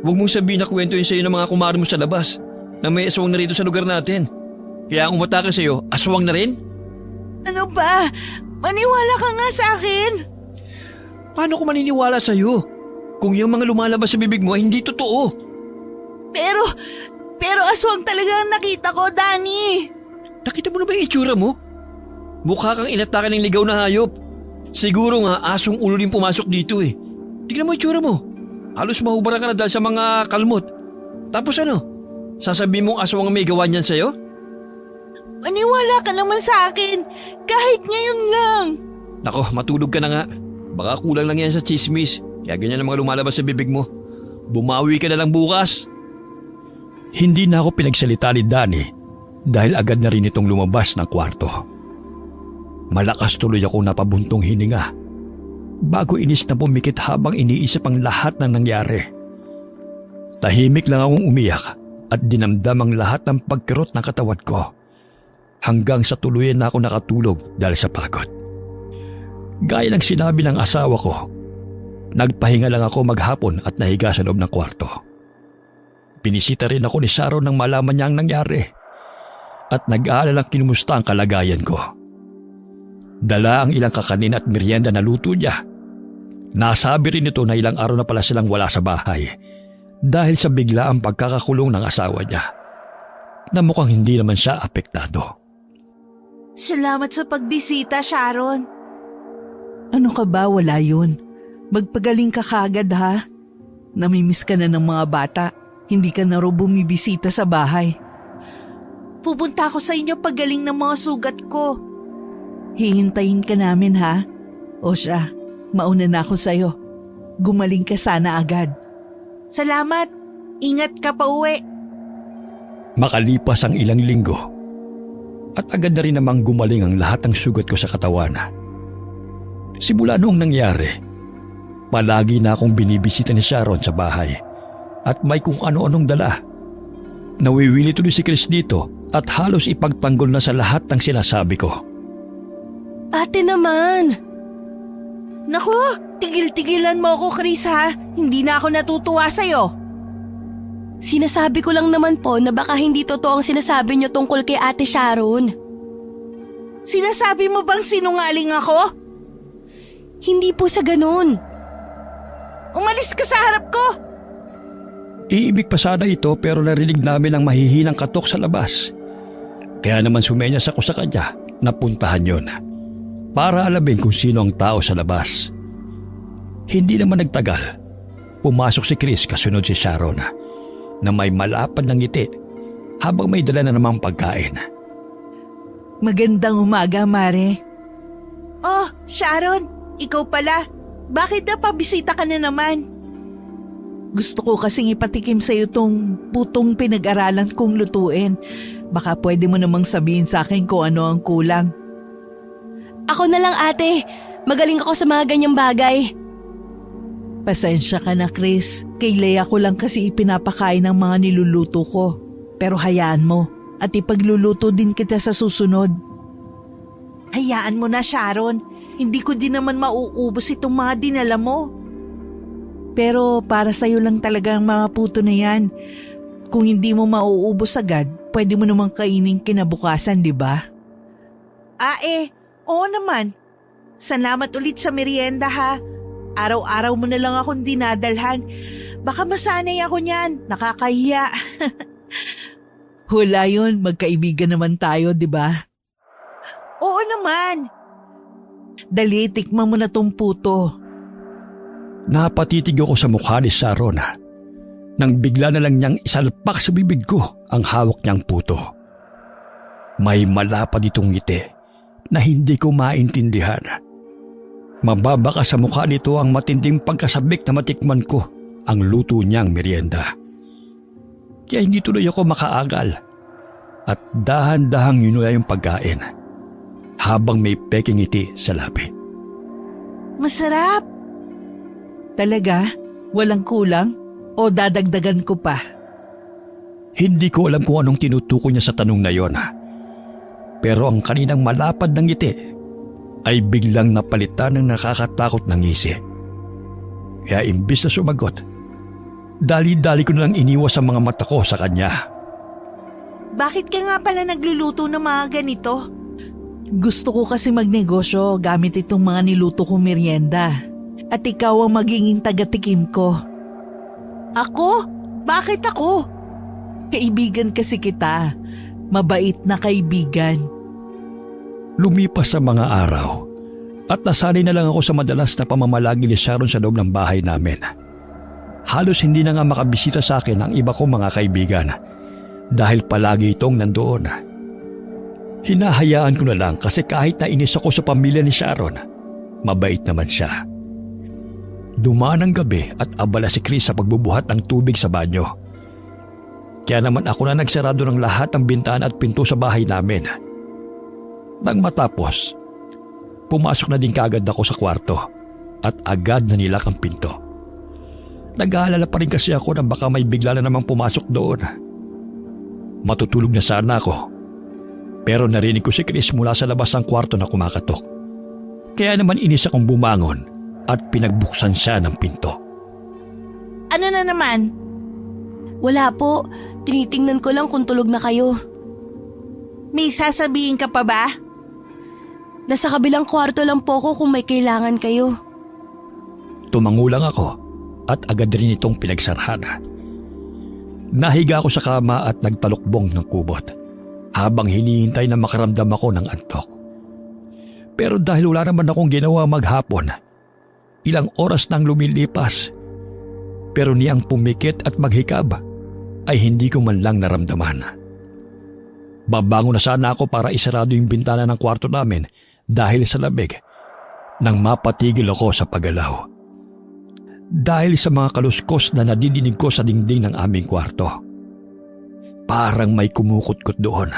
Huwag mong sabihin na kwento yun sa'yo ng mga kumare mo sa labas na may aswang na rito sa lugar natin. Kaya ang umatake sa'yo, aswang na rin? Ano ba? Maniwala ka nga sa akin. Paano ko maniniwala sa'yo? Kung yung mga lumalabas sa bibig mo ay hindi totoo. Pero aswang talaga ang nakita ko, Danny. Nakita mo na ba yung itsura mo? Mukha kang inatake ng ligaw na hayop. Siguro nga asong ulo din pumasok dito eh. Tignan mo yung itsura mo. Halos mahubara ka na dahil sa mga kalmot. Tapos ano? Sasabihin mong aswang ang may gawa niyan sa'yo? Maniwala ka naman sa akin. Kahit ngayon lang. Nako, matulog ka na nga. Baka kulang lang yan sa chismis. Kaya ganyan ang mga lumalabas sa bibig mo. Bumawi ka na lang bukas. Hindi na ako pinagsalita ni Danny dahil agad na rin itong lumabas ng kwarto. Malakas tuloy akong napabuntong hininga bago inis na pumikit habang iniisip ang lahat ng nangyari. Tahimik lang akong umiyak at dinamdam ang lahat ng pagkirot ng katawan ko hanggang sa tuluyan na ako nakatulog dahil sa pagod. Gaya ng sinabi ng asawa ko, nagpahinga lang ako maghapon at nahiga sa loob ng kwarto. Binisita rin ako ni Sharon nang malaman niya ang nangyari at nag-aalalang kinumusta ang kalagayan ko. Dala ang ilang kakanin at merienda na luto niya. Nasabi rin ito na ilang araw na pala silang wala sa bahay dahil sa biglaang pagkakakulong ng asawa niya na mukhang hindi naman siya apektado. Salamat sa pagbisita, Sharon. Ano ka ba? Wala yun. Magpagaling ka kagad ha. Namimiss ka na ng mga bata. Hindi ka na raw bumibisita sa bahay. Pupunta ako sa inyo paggaling ng mga sugat ko. Hihintayin ka namin ha. O siya, mauna na ako sa'yo. Gumaling ka sana agad. Salamat. Ingat ka pa uwi. Makalipas ang ilang linggo at agad na rin namang gumaling ang lahat ng sugat ko sa katawan. Simula noong nangyari, palagi na akong binibisita ni Sharon sa bahay at may kung ano-anong dala. Nawiwili tuloy si Chris dito at halos ipagtanggol na sa lahat ng sinasabi ko. Ate naman! Naku, tigil-tigilan mo ako, Chris ha. Hindi na ako natutuwa sa'yo. Sinasabi ko lang naman po na baka hindi totoo ang sinasabi niyo tungkol kay Ate Sharon. Sinasabi mo bang sinungaling ako? Hindi po sa ganun. Umalis ka sa harap ko! Iibig pa sana ito pero narinig namin ang mahihinang katok sa labas. Kaya naman sumenyas ako sa kanya na puntahan yon para alamin kung sino ang tao sa labas. Hindi naman nagtagal. Pumasok si Chris kasunod si Sharon na may malapad ng ngiti habang may dala na namang pagkain. Magandang umaga, Mare. Oh, Sharon, ikaw pala. Bakit napabisita ka na naman? Gusto ko kasing ipatikim sa'yo tong putong pinag-aralan kong lutuin. Baka pwede mo namang sabihin sa akin kung ano ang kulang. Ako na lang ate. Magaling ako sa mga ganyang bagay. Pasensya ka na, Chris. Kay Lea ko lang kasi ipinapakain ang mga niluluto ko. Pero hayaan mo at ipagluluto din kita sa susunod. Hayaan mo na, Sharon. Hindi ko din naman mauubos itong mga dinala mo. Pero para sa'yo lang talaga ang mga puto na yan. Kung hindi mo mauubos agad, pwede mo namang kainin kinabukasan, di ba? Oo naman. Salamat ulit sa merienda ha. Araw-araw mo na lang akong dinadalhan. Baka masanay ako niyan. Nakakahiya. Wala yun. Magkaibigan naman tayo, di ba? Oo naman. Dali, tikman mo na tong puto. Napatitig ako sa mukha ni Sharon nang bigla na lang niyang isalpak sa bibig ko ang hawak niyang puto. May malapad itong ngiti na hindi ko maintindihan. Mababaka sa mukha nito ang matinding pagkasabik na matikman ko ang luto niyang merienda. Kaya hindi tuloy ako makaagal at dahan-dahang yunula yung pagkain habang may peking ngiti sa labi. Masarap! Talaga? Walang kulang? O dadagdagan ko pa? Hindi ko alam kung anong tinutukoy niya sa tanong na yon. Pero ang kaninang malapad ng ngiti ay biglang napalitan ng nakakatakot na ngisi. Kaya imbis na sumagot, dali-dali ko na lang iniwas ang mga mata ko sa kanya. Bakit ka nga pala nagluluto ng mga ganito? Gusto ko kasi magnegosyo gamit itong mga niluto kong merienda. At ikaw ang magiging taga-tikim ko. Ako? Bakit ako? Kaibigan kasi kita. Mabait na kaibigan. Lumipas sa mga araw at nasanay na lang ako sa madalas na pamamalagi ni Sharon sa loob ng bahay namin. Halos hindi na nga makabisita sa akin ang iba kong mga kaibigan dahil palagi itong nandoon. Hinahayaan ko na lang kasi kahit nainis ako sa pamilya ni Sharon, mabait naman siya. Dumaan ang gabi at abala si Chris sa pagbubuhat ng tubig sa banyo. Kaya naman ako na nagsarado ng lahat ng bintana at pinto sa bahay namin. Nang matapos, pumasok na din kaagad ako sa kwarto at agad na nilak ang pinto. Nag-aalala pa rin kasi ako na baka may bigla na namang pumasok doon. Matutulog na sana ako. Pero narinig ko si Chris mula sa labas ng kwarto na kumakatok. Kaya naman inis akong bumangon at pinagbuksan siya ng pinto. Ano na naman? Wala po. Tinitingnan ko lang kung tulog na kayo. May sasabihin ka pa ba? Nasa kabilang kwarto lang po ako kung may kailangan kayo. Tumangulang ako at agad rin itong pinagsarhan. Nahiga ako sa kama at nagtalukbong ng kubot habang hinihintay na makaramdam ako ng antok. Pero dahil wala naman akong ginawa maghapon, ilang oras nang lumilipas. Pero niyang pumikit at maghikab ay hindi ko man lang naramdaman. Babangon na sana ako para isarado yung bintana ng kwarto namin dahil sa lamig nang mapatigil ako sa paggalaw. Dahil sa mga kaluskos na nadidinig ko sa dingding ng aming kwarto. Parang may kumukutkot doon.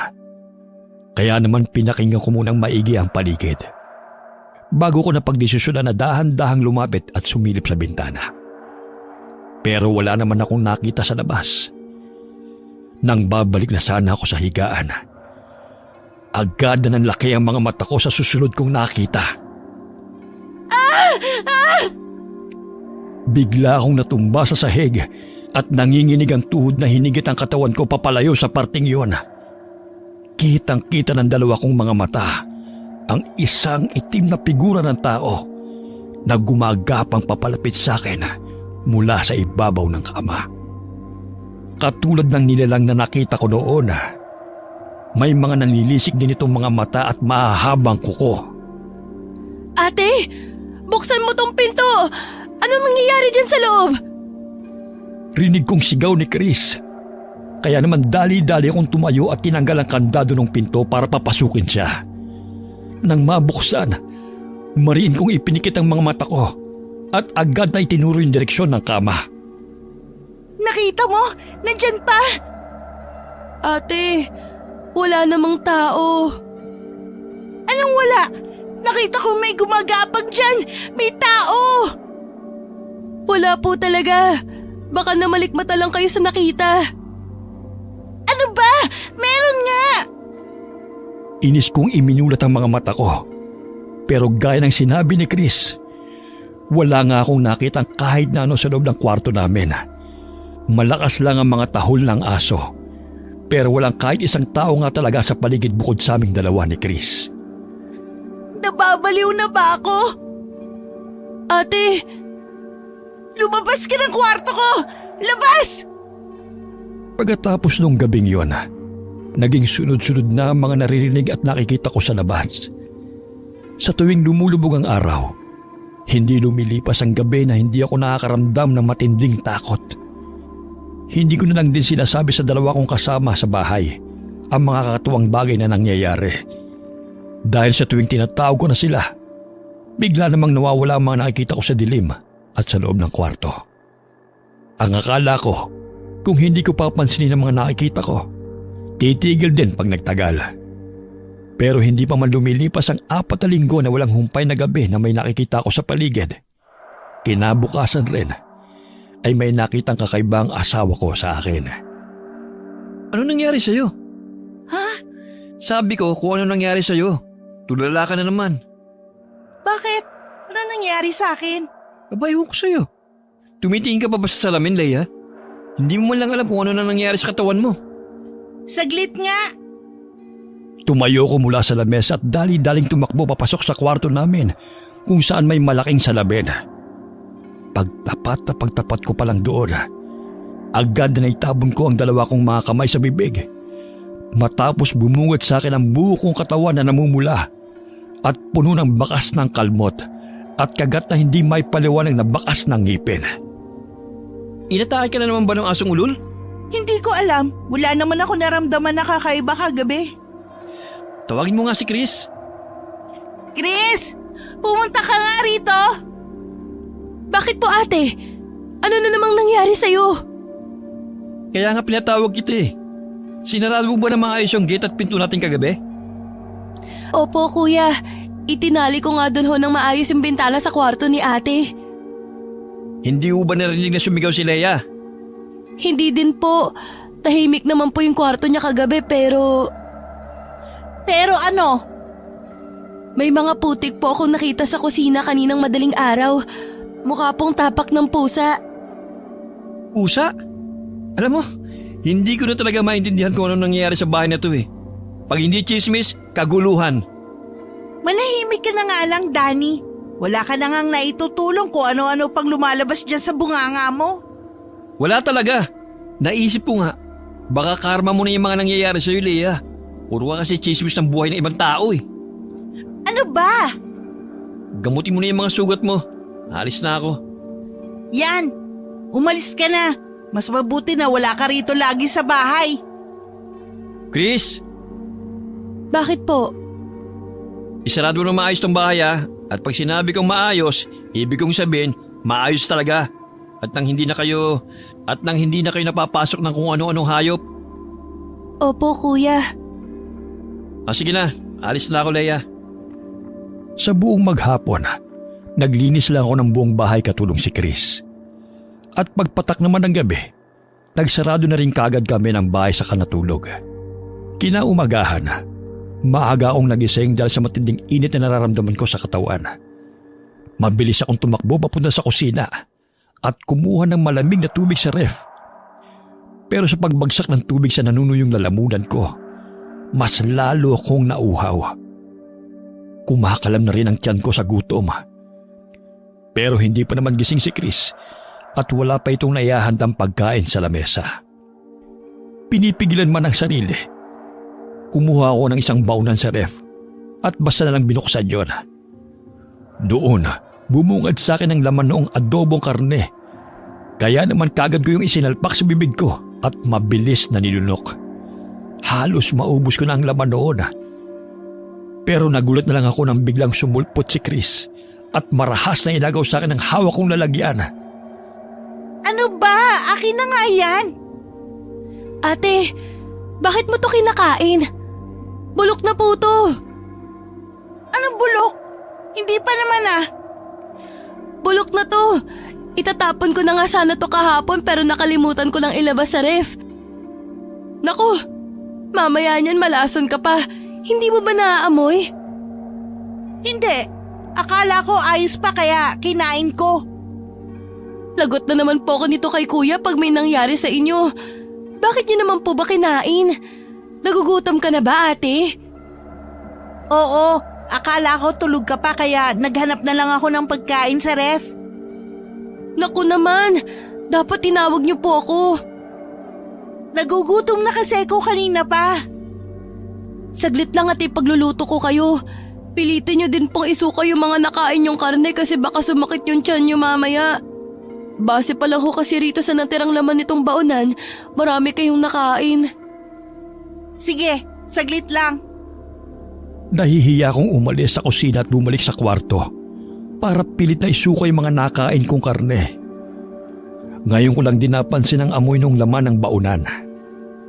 Kaya naman pinakinggan ko munang maigi ang paligid. Bago ko napagdesisyonan na dahan-dahang lumapit at sumilip sa bintana. Pero wala naman akong nakita sa labas. Nang babalik na sana ako sa higaan, agad na nanlaki ang mga mata ko sa susunod kong nakita. Bigla akong natumba sa sahig at nanginginig ang tuhod na hinigit ang katawan ko papalayo sa parting iyon. Kitang-kita ng dalawa kong mga mata ang isang itim na figura ng tao na gumagapang papalapit sa akin mula sa ibabaw ng kama. Katulad ng nilalang na nakita ko noon, may mga nanlilisik din itong mga mata at mahahabang kuko. Ate! Buksan mo tong pinto! Anong nangyayari dyan sa loob? Rinig kong sigaw ni Chris. Kaya naman dali-dali akong tumayo at tinanggal ang kandado ng pinto para papasukin siya. Nang mabuksan, mariin kong ipinikit ang mga mata ko at agad na itinuro yung direksyon ng kama. Nakita mo? Nandyan pa? Ate, wala namang tao. Anong wala? Nakita ko may gumagapang dyan. May tao! Wala po talaga. Baka namalikmata lang kayo sa nakita. Ano ba? Meron nga! Inis kong iminulat ang mga mata ko. Pero gaya ng sinabi ni Chris, wala nga akong nakitang kahit na ano sa loob ng kwarto namin. Malakas lang ang mga tahol ng aso. Pero walang kahit isang tao nga talaga sa paligid bukod sa aming dalawa ni Chris. Nababaliw na ba ako? Ate, Lumabas ka ng kwarto ko! Labas! Pagkatapos nung gabing yon, naging sunod-sunod na ang mga naririnig at nakikita ko sa labas. Sa tuwing lumulubog ang araw, hindi lumilipas ang gabi na hindi ako nakakaramdam ng matinding takot. Hindi ko na lang din sinasabi sa dalawa kong kasama sa bahay ang mga kakatuwang bagay na nangyayari. Dahil sa tuwing tinatawag ko na sila, bigla namang nawawala ang mga nakikita ko sa dilim at sa loob ng kwarto. Ang akala ko, kung hindi ko papansinin ang mga nakikita ko, titigil din pag nagtagal. Pero hindi pa man lumilipas ang 4 na linggo na walang humpay na gabi na may nakikita ko sa paligid. Kinabukasan rin ay may nakitang kakaibang asawa ko sa akin. Ano nangyari sa'yo? Ha? Sabi ko kung ano nangyari sa'yo. Tulala ka na naman. Bakit? Ano nangyari sa akin? Abayon ko sa'yo. Tumitingin ka pa ba sa salamin, Leia? Hindi mo man lang alam kung ano na nangyari sa katawan mo. Saglit nga! Tumayo ko mula sa lamesa at dali-daling tumakbo papasok sa kwarto namin kung saan may malaking salamin. Pagtapat ko pa lang doon, agad na naitabon ko ang dalawa kong mga kamay sa bibig. Matapos bumungad sa akin ang buo kong katawan na namumula at puno ng bakas ng kalmot at kagat na hindi may paliwanag na bakas ng ngipin. Inatake ka na naman ba ng asong ulol? Hindi ko alam. Wala naman ako naramdaman na kakaiba kagabi. Tawagin mo nga si Chris. Chris! Pumunta ka nga rito! Bakit po ate? Ano na namang nangyari sa'yo? Kaya nga pinatawag kita eh. Sinarado mo ba na maayos yung gate at pinto natin kagabi? Opo kuya, itinali ko nga doon ho ng maayos yung bintana sa kwarto ni ate. Hindi mo ba narinig na sumigaw si Leia? Hindi din po. Tahimik naman po yung kwarto niya kagabi pero Pero ano? may mga putik po akong nakita sa kusina kaninang madaling araw. Mukha pong tapak ng pusa. Pusa? Alam mo, hindi ko na talaga maintindihan kung ano nangyayari sa bahay na to eh. Pag hindi chismis, kaguluhan. Manahimik ka na nga lang, Danny. Wala ka na ngang naitutulong kung ano-ano pang lumalabas dyan sa bunganga mo. Wala talaga. Naisip ko nga, baka karma mo na yung mga nangyayari sa'yo, Leia. Puro ka kasi chismis ng buhay ng ibang tao eh. Ano ba? Gamutin mo na yung mga sugat mo. Alis na ako. Yan, umalis ka na. Mas mabuti na wala ka rito lagi sa bahay. Chris, Bakit po? isarado mo na maayos tong bahay ah. At pag sinabi kong maayos, ibig kong sabihin, maayos talaga. At nang hindi na kayo napapasok ng kung ano-anong hayop. Opo kuya. Sige na, alis na ako, Leia. Sa buong maghapon, naglinis lang ako ng buong bahay katulong si Chris. At pagpatak naman ng gabi, nagsarado na rin kagad kami ng bahay sa kanatulog. Kinaumagahan, maaga akong nagising dahil sa matinding init na nararamdaman ko sa katawan. Mabilis akong tumakbo papunta sa kusina at kumuha ng malamig na tubig sa ref. Pero sa pagbagsak ng tubig sa nanunuyong lalamunan ko, mas lalo akong nauhaw. Kumakalam na rin ang tiyan ko sa gutom. Pero hindi pa naman gising si Chris at wala pa itong naihahandang pagkain sa lamesa. Pinipigilan man ang sarili. Kumuha ako ng isang baunan sa ref at basta na lang binuksan yon. Doon, bumungad sa akin ang laman noong adobong karne. Kaya naman kagad ko yung isinalpak sa bibig ko at mabilis na nilunok. Halos maubos ko na ang laman noon. Pero nagulat na lang ako nang biglang sumulpot si Chris at marahas na inagaw sa akin ang hawak kong lalagyan. Ano ba? Akin na nga yan. Ate, bakit mo to kinakain? Bulok na po to. Anong bulok? Hindi pa naman ah. Bulok na to. Itatapon ko na nga sana to kahapon pero nakalimutan ko lang ilabas sa ref. Naku, mamaya niyan malason ka pa. Hindi mo ba naaamoy? Hindi. Akala ko ayos pa kaya kinain ko. Lagot na naman po ako nito kay kuya pag may nangyari sa inyo. Bakit niyo naman po ba kinain? Nagugutom ka na ba ate? Oo, akala ko tulog ka pa kaya naghanap na lang ako ng pagkain sa ref. Naku naman, dapat tinawag niyo po ako. Nagugutom na kasi ko kanina pa. Saglit lang at ipagluluto ko kayo. Pilitin niyo din pong isuka yung mga nakain yung karne kasi baka sumakit yung tiyan niyo mamaya. Base pa lang ho kasi rito sa natirang laman nitong baunan, marami kayong nakain. Sige, saglit lang. Nahihiya akong umalis sa kusina at bumalik sa kwarto para pilit na isuka yung mga nakain kong karne. Ngayon ko lang din napansin ang amoy ng laman ng baunan.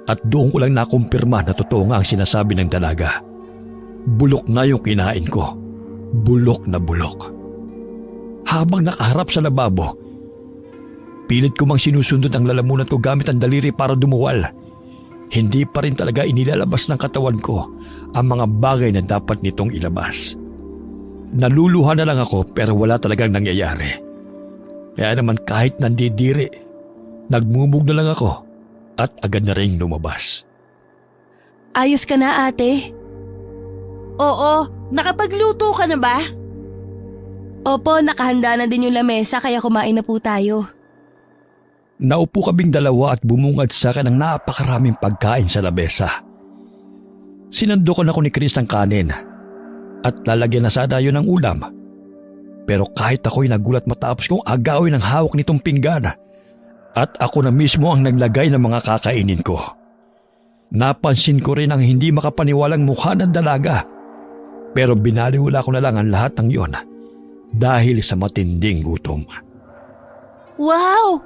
At doon ko lang nakumpirma na totoo nga ang sinasabi ng dalaga. Bulok na yung kinain ko. Bulok na bulok. Habang nakaharap sa lababo, pilit ko mang sinusundot ang lalamunan ko gamit ang daliri para dumuwal. Hindi pa rin talaga inilalabas ng katawan ko ang mga bagay na dapat nitong ilabas. Naluluha na lang ako pero wala talagang nangyayari. Kaya naman kahit nandidiri, nagmumug na lang ako. At agad na rin lumabas. Ayos ka na ate? Oo, nakapagluto ka na ba? Opo, nakahanda na din yung lamesa kaya kumain na po tayo. Naupo kaming dalawa at bumungad sa akin ang napakaraming pagkain sa lamesa. Sinandukan ako ni Chris ng kanin at lalagyan na sana yun ng ulam. Pero kahit ako'y nagulat matapos kong agawin ang hawak nitong pinggan. At ako na mismo ang naglagay ng mga kakainin ko. napansin ko rin ang hindi makapaniwalang mukha ng dalaga. Pero binaliwala ko na lang ang lahat ng iyon dahil sa matinding gutom. Wow!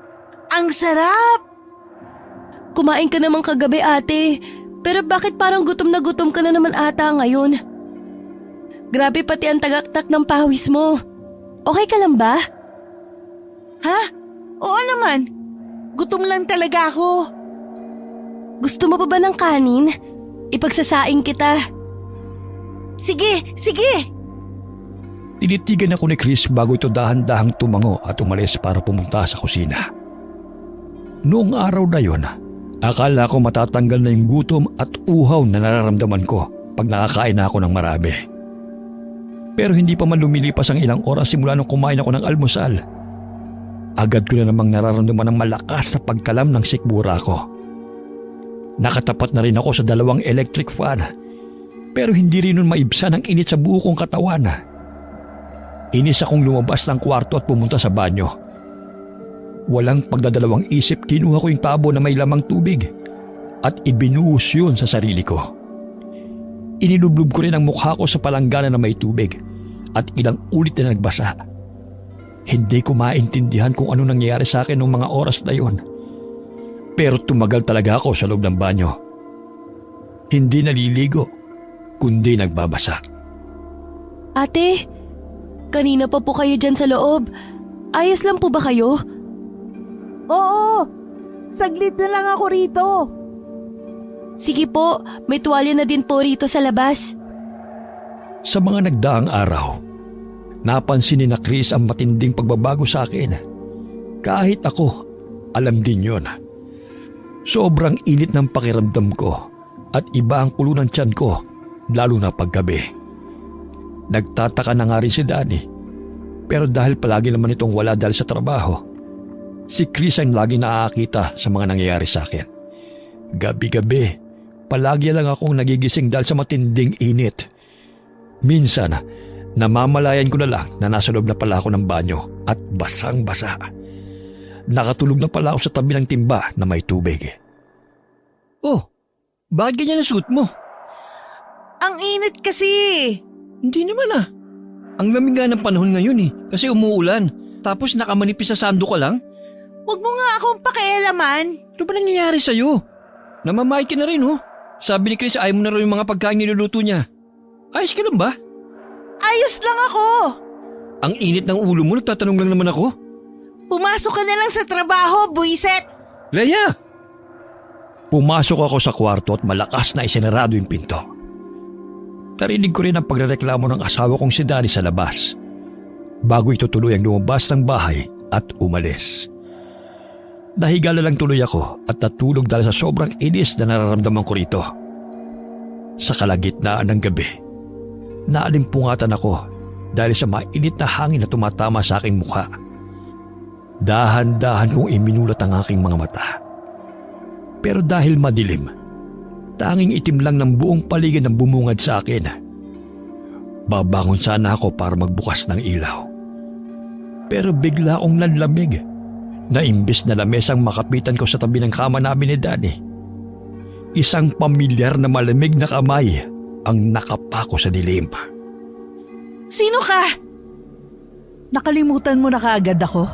Ang sarap! Kumain ka naman kagabi ate, pero bakit parang gutom na gutom ka na naman ata ngayon? Grabe pati ang tagaktak ng pawis mo. Okay ka lang ba? Ha? Oo naman. Gutom lang talaga ako. Gusto mo pa ba ng kanin? Ipagsasaing kita. Sige! Tinitigan ako ni Chris bago ito dahan-dahang tumango at umalis para pumunta sa kusina. Noong araw na yon, akala ko matatanggal na yung gutom at uhaw na nararamdaman ko pag nakakain na ako ng marami. Pero hindi pa man lumilipas ang ilang oras simula nung kumain ako ng almusal, agad ko na namang nararamdaman ng malakas na pagkalam ng sikmura ko. Nakatapat na rin ako sa 2 electric fan, pero hindi rin nun maibsan ang init sa buo kong katawan. Inis akong lumabas ng kwarto at pumunta sa banyo. Walang pagdadalawang isip, kinuha ko yung tabo na may lamang tubig at ibinuhos yun sa sarili ko. Inilublob ko rin ang mukha ko sa palanggana na may tubig at ilang ulit na nagbasa. Hindi ko maintindihan kung ano nangyayari sa akin noong mga oras na yon. Pero tumagal talaga ako sa loob ng banyo. Hindi naliligo, kundi nagbabasa. Ate, kanina pa po kayo dyan sa loob. Ayos lang po ba kayo? Oo! Saglit na lang ako rito. Sige po, may tuwalya na din po rito sa labas. Sa mga nagdaang araw, napansin ni na Chris ang matinding pagbabago sa akin. Kahit ako, alam din yon. Sobrang init ng pakiramdam ko at iba ang kulo ng tiyan ko, lalo na paggabi. Nagtataka na nga rin si Danny, pero dahil palagi naman itong wala dahil sa trabaho, si Chris ang lagi nakakita sa mga nangyayari sa akin. Gabi-gabi, palagi lang akong nagigising dahil sa matinding init. Minsan, namamalayan ko na lang na nasa loob na pala ako ng banyo at basang-basa. Nakatulog na pala ako sa tabi ng timba na may tubig. Oh, bakit ganyan ang suot mo? Ang init kasi. Hindi naman ah. Ang lamig nga ng panahon ngayon eh, kasi umuulan. Tapos nakamanipis sa sando ka lang? Huwag mo nga akong pakialaman. Ano ba nangyayari sa'yo? Namamay ka na rin oh. Sabi ni Chris ayaw mo na rin yung mga pagkain niluluto niya. Ayos ka lang ba? Ayos lang ako. Ang init ng ulo mo, nagtatanong lang naman ako. Pumasok ka na lang sa trabaho, buiset. Leia! Pumasok ako sa kwarto at malakas na isinarado yung pinto. Narinig ko rin ang pagrereklamo ng asawa kong si Danny sa labas, bago ito tuluyang lumabas ng bahay at umalis. Nahiga na lang tuloy ako at natulog dahil sa sobrang inis na nararamdaman ko rito. Sa kalagitnaan ng gabi, naalimpungatan ako dahil sa mainit na hangin na tumatama sa aking mukha. Dahan-dahan kong iminulat ang aking mga mata. Pero dahil madilim, tanging itim lang ng buong paligid ang bumungad sa akin. Babangon sana ako para magbukas ng ilaw. Pero bigla akong nanlamig na imbes na lamesang makapitan ko sa tabi ng kama namin ni Danny, isang pamilyar na malamig na kamay ang nakapako sa dilim. Sino ka? Nakalimutan mo na kaagad ako?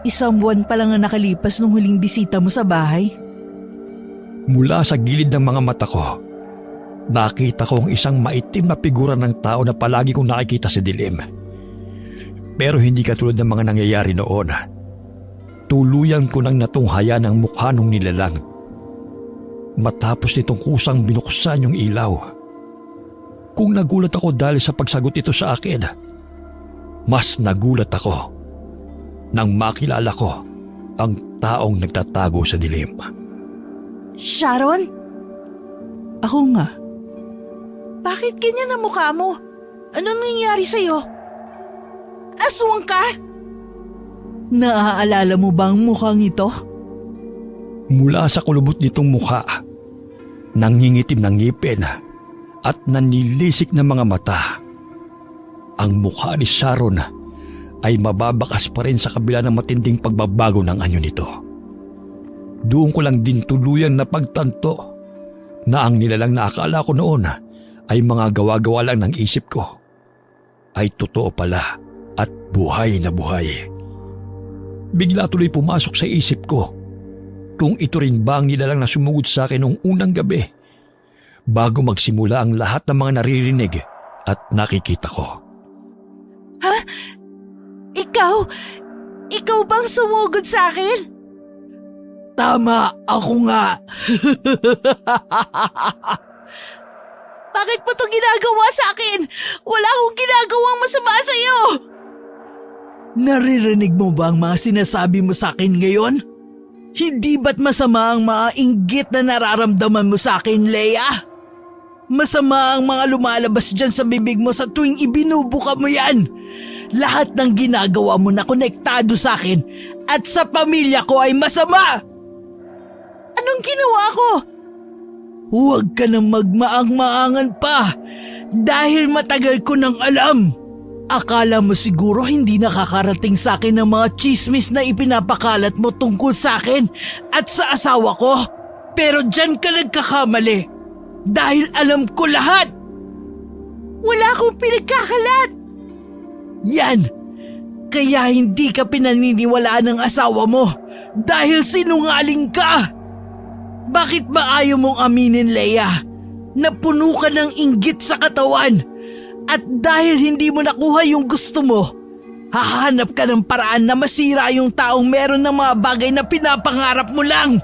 Isang buwan pa lang ang nakalipas nung huling bisita mo sa bahay. Mula sa gilid ng mga mata ko, nakita ko ang isang maitim na figura ng tao na palagi kong nakikita sa dilim. Pero hindi katulad ng mga nangyayari noon. Tuluyan ko nang natunghayan ang mukha ng nilalang. Matapos nitong kusang binuksan yung ilaw. Kung nagulat ako dahil sa pagsagot ito sa akin, mas nagulat ako nang makilala ko ang taong nagtatago sa dilim. Sharon? Ako nga. Bakit ganyan ang mukha mo? Anong nangyari sa'yo? Aswang ka? Naaalala mo bang mukhang ito? Mula sa kulubot nitong mukha, nangingitim ng ngipin at nanilisik na mga mata, ang mukha ni Sharon ay mababakas pa rin sa kabila ng matinding pagbabago ng anyo nito. Doon ko lang din tuluyang napagtanto na ang nilalang na akala ko noon ay mga gawa-gawa lang ng isip ko ay totoo pala at buhay na buhay. Bigla tuloy pumasok sa isip ko kung ito rin ba ang nilalang na sumugod sa akin noong unang gabi bago magsimula ang lahat ng mga naririnig at nakikita ko. Ha? Ikaw? Ikaw bang sumugod sa akin? Tama, ako nga. Bakit mo ito ginagawa sa akin? Wala akong ginagawang masama sa'yo! Naririnig mo ba ang mga sinasabi mo sa akin ngayon? Hindi ba't masama ang mga inggit na nararamdaman mo sa akin, Leia? Masama ang mga lumalabas dyan sa bibig mo sa tuwing ibinubuka mo yan. Lahat ng ginagawa mo na konektado sa akin at sa pamilya ko ay masama. Anong ginawa ko? Huwag ka nang magmaang-maangan pa dahil matagal ko nang alam. Akala mo siguro hindi nakakarating sa akin ang mga chismis na ipinapakalat mo tungkol sa akin at sa asawa ko. Pero dyan ka nagkakamali dahil alam ko lahat. Wala akong pinagkakalat! Yan! Kaya hindi ka pinaniniwalaan ng asawa mo dahil sinungaling ka! Bakit ba ayaw mong aminin, Leia, na puno ka ng inggit sa katawan at dahil hindi mo nakuha yung gusto mo, hahanap ka ng paraan na masira yung taong meron ng mga bagay na pinapangarap mo lang?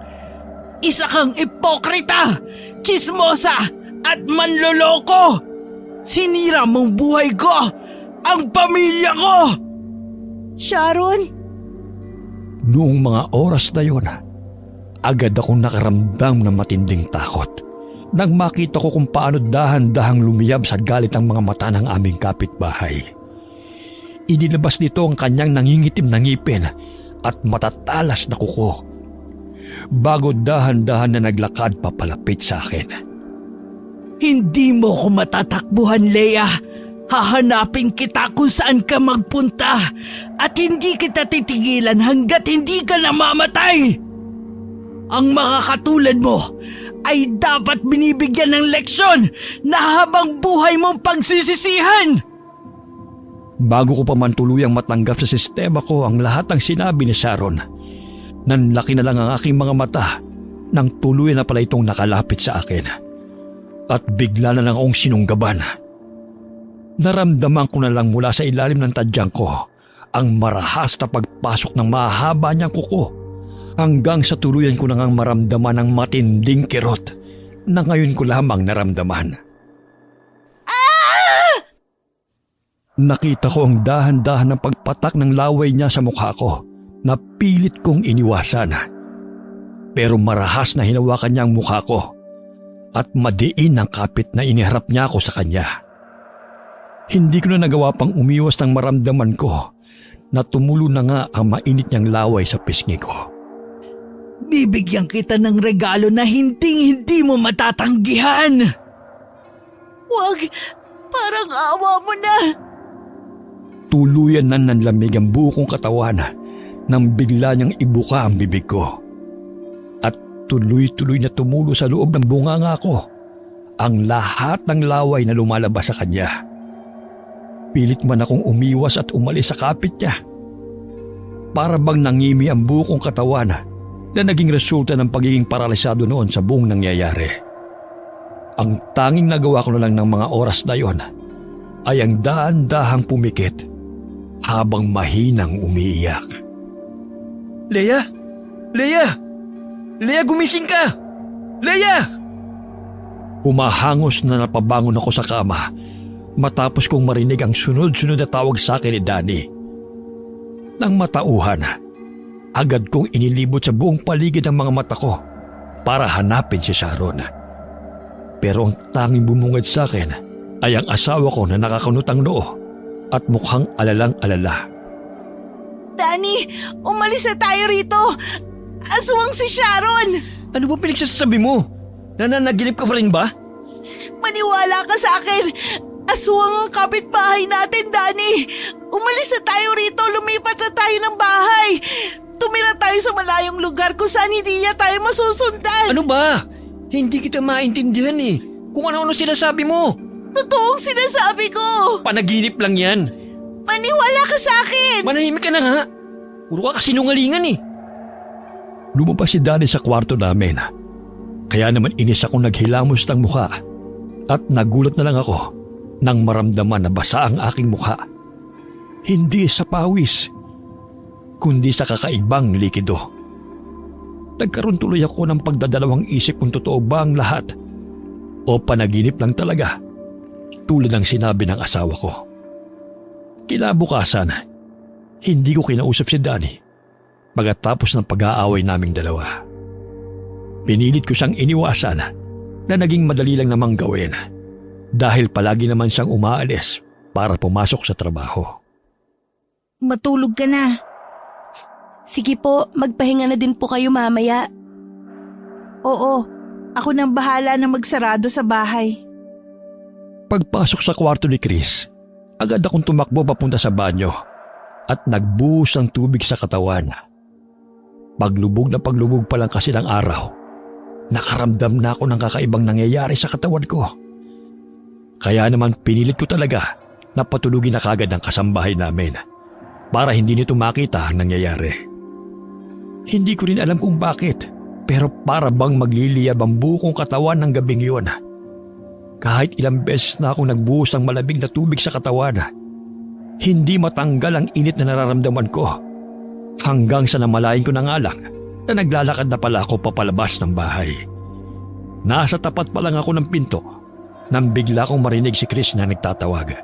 Isa kang ipokrita, tsismosa at manloloko! Sinira mong buhay ko! Ang pamilya ko! Sharon? Noong mga oras na yun, agad akong nakaramdam ng matinding takot nang makita ko kung paano dahan-dahang lumiyab sa galit ang mga mata ng aming kapitbahay. Inilabas nito ang kanyang nangingitim na ngipin at matatalas na kuko bago dahan-dahan na naglakad papalapit sa akin. Hindi mo ko matatakbuhan, Leia. Hahanapin kita kung saan ka magpunta at hindi kita titigilan hanggat hindi ka namamatay. Ang mga katulad mo ay dapat binibigyan ng leksyon na habang buhay mong pagsisisihan. Bago ko pa man tuluyang matanggap sa sistema ko ang lahat ng sinabi ni Sharon, nanlaki na lang ang aking mga mata nang tuluyan na pala itong nakalapit sa akin. At bigla na lang akong sinunggaban. Naramdaman ko na lang mula sa ilalim ng tadyang ko ang marahas na pagpasok ng mahaba niyang kuko hanggang sa tuluyan ko na ngang maramdaman ang matinding kirot na ngayon ko lamang naramdaman. Nakita ko ang dahan-dahan ng pagpatak ng laway niya sa mukha ko na pilit kong iniwasan. Pero marahas na hinawakan niya ang mukha ko at madiin ang kapit na iniharap niya ako sa kanya. Hindi ko na nagawa pang umiwas ng maramdaman ko na tumulo na nga ang mainit niyang laway sa pisngi ko. Bibigyan kita ng regalo na hindi mo matatanggihan. Wag! Parang awa mo na! Tuluyan na nanlamig ang buo kong katawan nang bigla niyang ibuka ang bibig ko. At tuloy-tuloy na tumulo sa loob ng bunganga ko ang lahat ng laway na lumalabas sa kanya. Pilit man akong umiwas at umalis sa kapit niya. Para bang nangimi ang buo kong katawan na naging resulta ng pagiging paralisado noon sa buong nangyayari. Ang tanging nagawa ko na lang ng mga oras na yon ay ang dahan-dahang pumikit habang mahinang umiiyak. Leia! Leia! Leia, gumising ka! Leia! Humahangos na napabangon ako sa kama matapos kong marinig ang sunod-sunod na tawag sa akin ni Danny. Nang matauhan, agad kong inilibot sa buong paligid ang mga mata ko para hanapin si Sharon. Pero ang tanging bumungad sa akin ay ang asawa ko na nakakunutang noo at mukhang alalang-alala. Danny, umalis na tayo rito! Aswang si Sharon! Ano ba pinagsasabi mo? Nananaginip ka pa rin ba? Maniwala ka sa akin! Aswang ang kapitbahay natin, Danny! Umalis na tayo rito, lumipat na tayo ng bahay! Tumira tayo sa malayong lugar kung saan hindi niya tayo masusundan! Ano ba? Hindi kita maintindihan eh. Kung ano-ano sinasabi mo. Totoong sinasabi ko! Panaginip lang yan. Maniwala ka sa akin! Manahimik ka na nga. Puro ka kasinungalingan eh. Lumabas si Danny sa kwarto namin. Kaya naman inis akong naghilamos ng mukha at nagulat na lang ako nang maramdaman na basa ang aking mukha. Hindi sa pawis, kundi sa kakaibang likido. Nagkaroon tuloy ako ng pagdadalawang isip kung totoo ba ang lahat o panaginip lang talaga, tulad ng sinabi ng asawa ko. Kinabukasan, hindi ko kinausap si Danny pagkatapos ng pag-aaway naming dalawa. Pinilit ko siyang iniwasan na naging madali lang namang gawin dahil palagi naman siyang umaalis para pumasok sa trabaho. Matulog ka na. Sige po, magpahinga na din po kayo mamaya. Oo, ako nang bahala na magsarado sa bahay. Pagpasok sa kwarto ni Chris, agad akong tumakbo papunta sa banyo at nagbuhos ng tubig sa katawan. Paglubog na paglubog pa lang kasi ng araw, nakaramdam na ako ng kakaibang nangyayari sa katawan ko. Kaya naman pinilit ko talaga na patulugin na kagad ang kasambahay namin para hindi nito makita ang nangyayari. Hindi ko rin alam kung bakit, pero para bang magliliyab ang buo kong katawan ng gabing yun. Kahit ilang beses na akong nagbuhos ng malamig na tubig sa katawan, hindi matanggal ang init na nararamdaman ko. Hanggang sa namalayan ko na nga lang na naglalakad na pala ako papalabas ng bahay. Nasa tapat pa lang ako ng pinto nang bigla kong marinig si Chris na nagtatawag.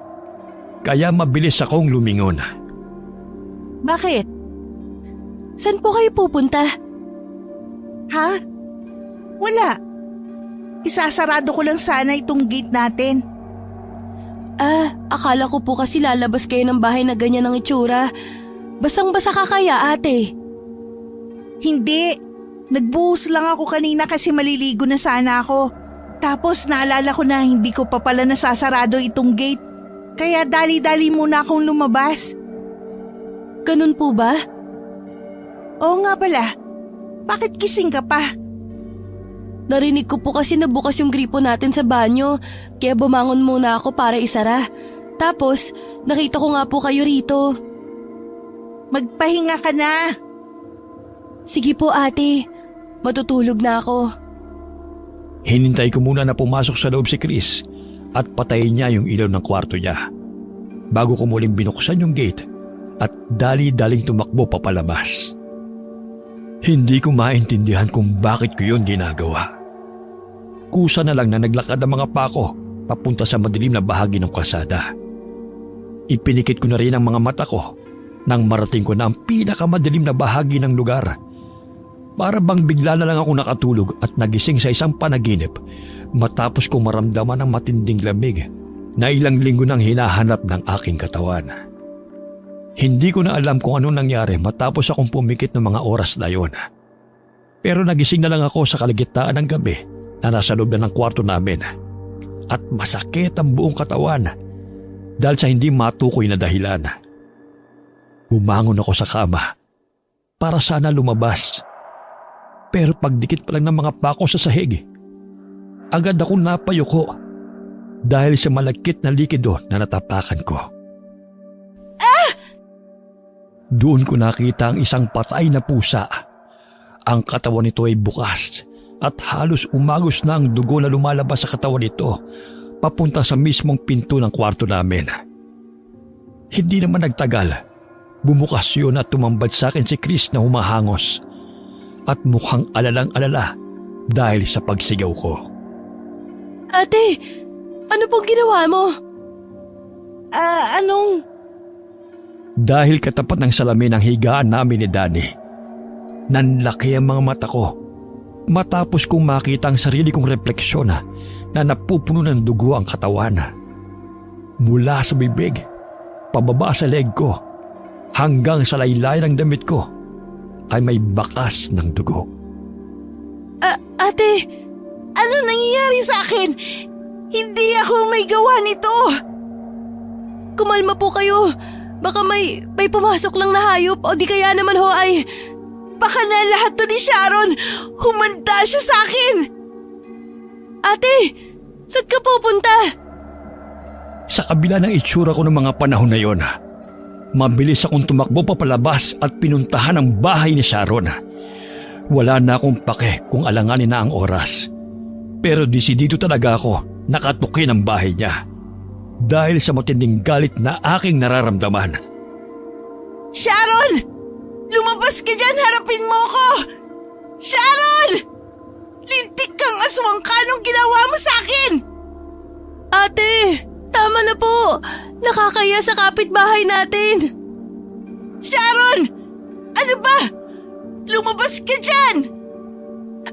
Kaya mabilis akong lumingon. Bakit? Saan po kayo pupunta? Ha? Wala. Isasarado ko lang sana itong gate natin. Akala ko po kasi lalabas kayo ng bahay na ganyan ang itsura. Basang-basa ka kaya, ate? Hindi. Nagbuhos lang ako kanina kasi maliligo na sana ako. Tapos naalala ko na hindi ko pa pala nasasarado itong gate. Kaya dali-dali muna akong lumabas. Ganun po ba? Oo nga pala. Bakit gising ka pa? Narinig ko po kasi nabukas yung gripo natin sa banyo, kaya bumangon muna ako para isara. Tapos, nakita ko nga po kayo rito. Magpahinga ka na. Sige po ate, matutulog na ako. Hinintay ko muna na pumasok sa loob si Chris at patayin niya yung ilaw ng kwarto niya bago ko muling binuksan yung gate at dali-daling tumakbo papalabas. Hindi ko maintindihan kung bakit ko yun ginagawa. Kusa na lang na naglakad ang mga pako papunta sa madilim na bahagi ng kalsada. Ipinikit ko na rin ang mga mata ko nang marating ko na ang pinakamadilim na bahagi ng lugar. Para bang bigla na lang ako nakatulog at nagising sa isang panaginip matapos kong maramdaman ang matinding lamig na ilang linggo nang hinahanap ng aking katawan. Hindi ko na alam kung anong nangyari matapos akong pumikit ng mga oras na yon. Pero nagising na lang ako sa kalagitnaan ng gabi na nasa loob na ng kwarto namin. At masakit ang buong katawan dahil sa hindi matukoy na dahilan. Bumangon ako sa kama para sana lumabas. Pero pagdikit pa lang ng mga pako sa sahig, agad akong napayuko dahil sa malagkit na likido na natapakan ko. Doon ko nakita ang isang patay na pusa. Ang katawan nito ay bukas at halos umagos na ang dugo na lumalabas sa katawan nito papunta sa mismong pinto ng kwarto namin. Hindi naman nagtagal. Bumukas yun at tumambad sa akin si Chris na humahangos at mukhang alalang-alala dahil sa pagsigaw ko. Ate, ano pong ginawa mo? Anong? Dahil katapat ng salamin ang higaan namin ni Danny, nanlaki ang mga mata ko matapos kong makita ang sarili kong refleksyon na napupuno ng dugo ang katawan. Mula sa bibig, pababa sa leg ko, hanggang sa laylay ng damit ko ay may bakas ng dugo. Ate, Ano nangyayari sa akin? Hindi ako may gawa nito. kumalma po kayo. Baka may pumasok lang na hayop o di kaya naman ho ay... Baka na lahat to ni Sharon. Humanda siya sa akin. Ate! Saan ka pupunta? Sa kabila ng itsura ko ng mga panahon na yon, mabilis akong tumakbo papalabas at pinuntahan ang bahay ni Sharon. Wala na akong pake kung alanganin na ang oras. Pero desidido talaga ako nakatukin ang bahay niya dahil sa matinding galit na aking nararamdaman. Sharon! Lumabas ka dyan! Harapin mo ko! Sharon! Lintik kang aswang ka nung ginawa mo sa akin! Ate! Tama na po! Nakakaya sa kapitbahay natin! Sharon! Ano ba? Lumabas ka dyan!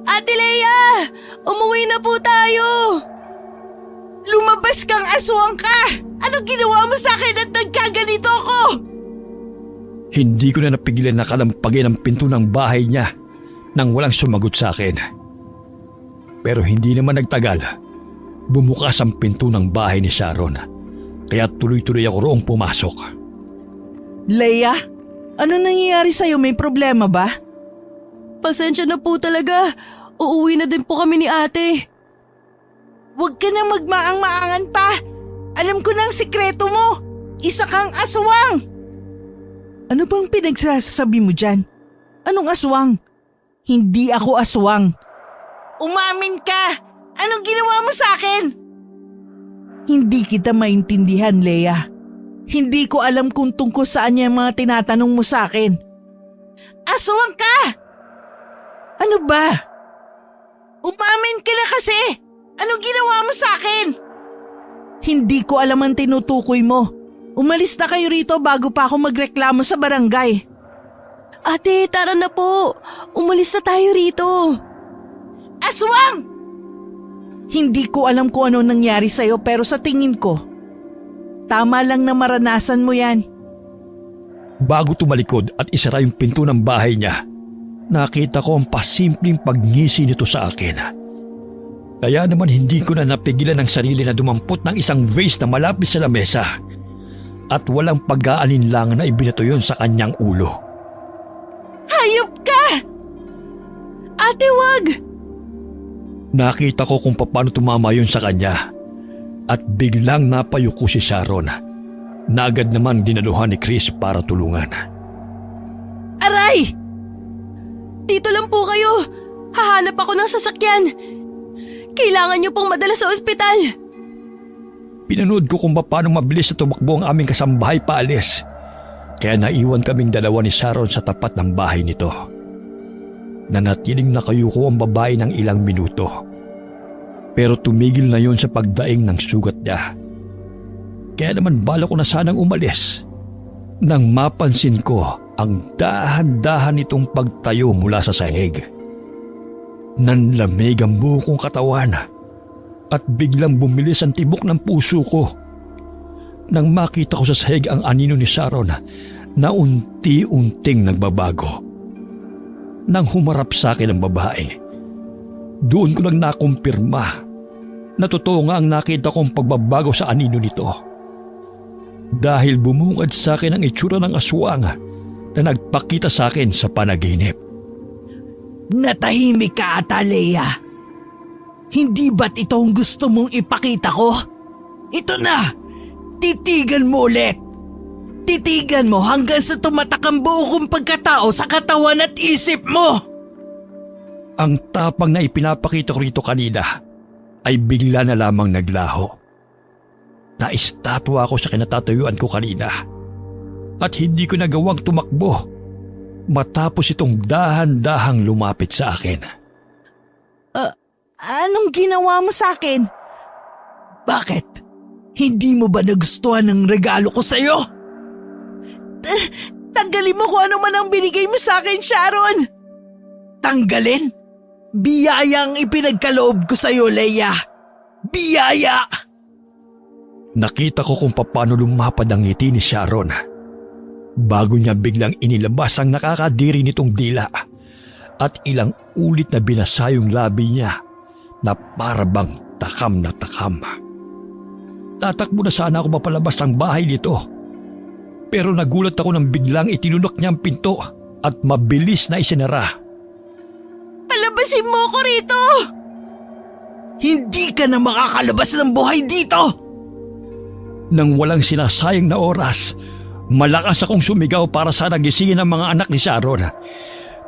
Ate Leia! Umuwi na po tayo! Lumabas kang aswang ka! Anong ginawa mo sa akin at nagkaganito ako? Hindi ko na napigilan na kalampagin ang pinto ng bahay niya nang walang sumagot sa akin. Pero hindi naman nagtagal. Bumukas ang pinto ng bahay ni Sharon. Kaya tuloy-tuloy ako roong pumasok. Leia, ano nangyayari sa'yo? May problema ba? Pasensya na po talaga. Uuwi na din po kami ni ate. Huwag ka na magmaang-maangan pa. Alam ko na ang sikreto mo. Isa kang aswang. Ano bang pinagsasabi mo dyan? Anong aswang? Hindi ako aswang. Umamin ka! Anong ginawa mo sa akin? Hindi kita maintindihan, Leia. Hindi ko alam kung tungkol saan yung mga tinatanong mo sa akin. Aswang ka! Ano ba? Umamin ka na kasi! Anong ginawa mo sa akin? Hindi ko alam ang tinutukoy mo. Umalis na kayo rito bago pa ako magreklamo sa barangay. Ate, tara na po. Umalis na tayo rito. Aswang! Hindi ko alam kung ano nangyari sa'yo pero sa tingin ko, tama lang na maranasan mo yan. Bago tumalikod at isara yung pinto ng bahay niya, nakita ko ang pasimpleng pagngisi nito sa akin. Kaya naman hindi ko na napigilan ang sarili na dumampot ng isang vase na malapit sa lamesa at walang pag-aalinlangan na ibinato yun sa kanyang ulo. Hayop ka! Ate, wag! Nakita ko kung paano tumama yun sa kanya at biglang napayuko si Sharon na agad naman dinaluhan ni Chris para tulungan. Aray! Dito lang po kayo. Hahanap ako ng sasakyan. Kailangan niyo pong madala sa ospital. Pinanood ko kung paano mabilis na tumakbo ang aming kasambahay paalis. Kaya naiwan kaming dalawa ni Sharon sa tapat ng bahay nito. Nanatiling nakayuko ang babae ng ilang minuto. Pero tumigil na yon sa pagdaing ng sugat niya. Kaya naman bala ko na sanang umalis nang mapansin ko ang dahan-dahan nitong pagtayo mula sa sahig. Nanlamig ang buo kong katawan at biglang bumilis ang tibok ng puso ko nang makita ko sa sahig ang anino ni Sharon na unti-unting nagbabago. Nang humarap sa akin ang babae, doon ko lang nakumpirma na totoo nga ang nakita kong pagbabago sa anino nito. Dahil bumungad sa akin ang itsura ng aswang na nagpakita sa akin sa panaginip. Natahimik ka ata, Leia. Hindi ba't ito ang gusto mong ipakita ko? Ito na! Titigan mo ulit! Titigan mo hanggang sa tumatak ang buo kong pagkatao sa katawan at isip mo! Ang tapang na ipinapakita ko rito kanina ay bigla na lamang naglaho. Naistatwa ako sa kinatatayuan ko kanina at hindi ko nagawang tumakbo matapos itong dahan-dahang lumapit sa akin. Anong ginawa mo sa akin? Bakit? Hindi mo ba nagustuhan ng regalo ko sa'yo? Tanggalin mo kung ano man ang binigay mo sa akin, Sharon! Tanggalin? Biyaya ang ipinagkaloob ko sa'yo, Leia. Biyaya! Nakita ko kung paano lumapad ang ngiti ni Sharon bago niya biglang inilabas ang nakakadiri nitong dila at ilang ulit na binasa yung labi niya na parabang takam na takam. Tatakbo na sana ako mapalabas ng bahay nito. Pero nagulat ako nang biglang itinulak niya ang pinto at mabilis na isinara. Palabasin mo ko rito! Hindi ka na makakalabas ng buhay dito! Nang walang sinasayang na oras, malakas akong sumigaw para sana gisingin ang mga anak ni Sharon.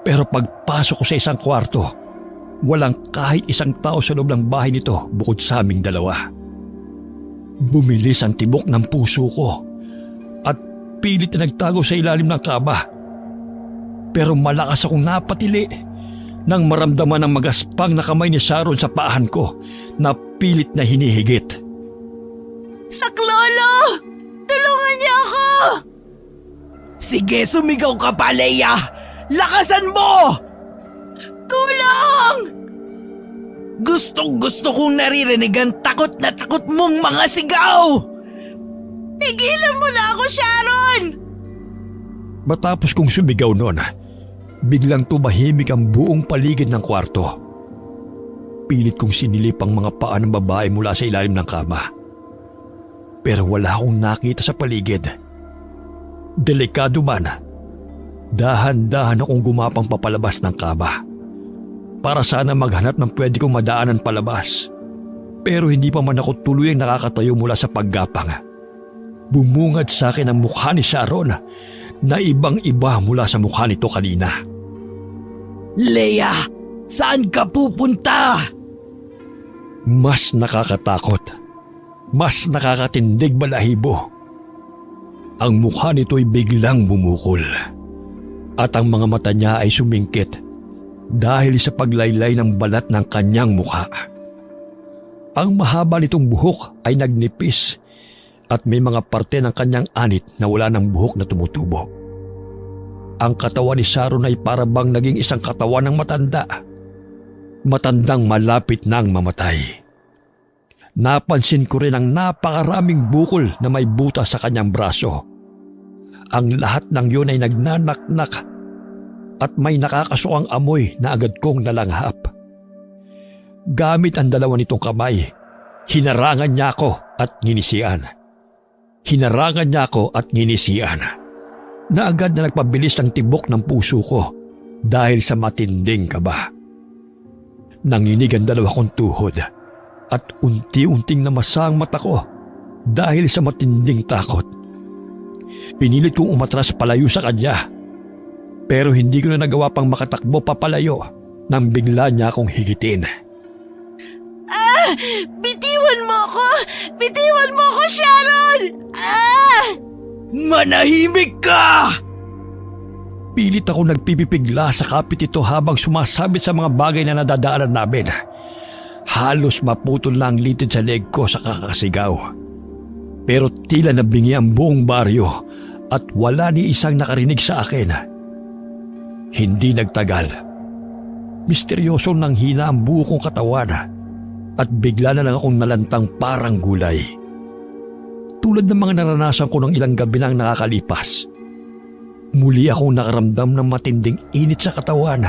Pero pagpasok ko sa isang kwarto, walang kahit isang tao sa loob ng bahay nito bukod sa aming dalawa. Bumilis ang tibok ng puso ko at pilit na nagtago sa ilalim ng kaba. Pero malakas akong napatili nang maramdaman ang magaspang na kamay ni Sharon sa paahan ko na pilit na hinihigit. Saklolo! Tulungan niyo ako! Sige, sumigaw ka pa, Leia! Lakasan mo! Tulong! Gustong-gusto kong naririnig ang takot na takot mong mga sigaw! Tigilan mo na ako, Sharon! Matapos kong sumigaw noon, biglang tumahimik ang buong paligid ng kwarto. Pilit kong sinilip ang mga paa ng babae mula sa ilalim ng kama. Pero wala akong nakita sa paligid. Delikado man, dahan-dahan akong gumapang papalabas ng kama para sana maghanap ng pwede kong madaanan palabas. Pero hindi pa man ako tuluyang nakakatayo mula sa paggapang. Bumungad sa akin ang mukha ni Sharon na ibang-iba mula sa mukha nito kanina. Leia, saan ka pupunta? Mas nakakatakot, mas nakakatindig balahibo. Ang mukha nito'y biglang bumukol at ang mga mata niya ay sumingkit dahil sa paglaylay ng balat ng kanyang mukha. Ang mahaba nitong buhok ay nagnipis at may mga parte ng kanyang anit na wala ng buhok na tumutubo. Ang katawan ni Sharon ay para bang naging isang katawan ng matanda. Matandang malapit nang mamatay. Napansin ko rin ang napakaraming bukol na may butas sa kanyang braso. Ang lahat ng yun ay nagnanaknak at may nakakasuang amoy na agad kong nalanghap. Gamit ang dalawa nitong kamay, hinarangan niya ako at nginisian. Hinarangan niya ako at nginisian na agad na nagpabilis ng tibok ng puso ko dahil sa matinding kaba. Nanginig ang dalawa kong tuhod at unti-unting namasa ang mata ko dahil sa matinding takot. Pinilit kong umatras palayo sa kanya pero hindi ko na nagawa pang makatakbo papalayo nang bigla niya akong higitin. Bitiwan mo ako! Bitiwan mo ako, Sharon! Manahimik ka! Pilit ako nagpipipigla sa kapit ito habang sumasabit sa mga bagay na nadadaanan namin. Halos maputol na ang litid sa leg ko sa kakasigaw. Pero tila nabingi ang buong baryo at wala ni isang nakarinig sa akin. Hindi nagtagal. Misteryosong nanghina ang buo kong katawan at bigla na lang akong nalantang parang gulay. Tulad ng mga naranasan ko ng ilang gabi nang nakakalipas, muli akong nakaramdam ng matinding init sa katawan.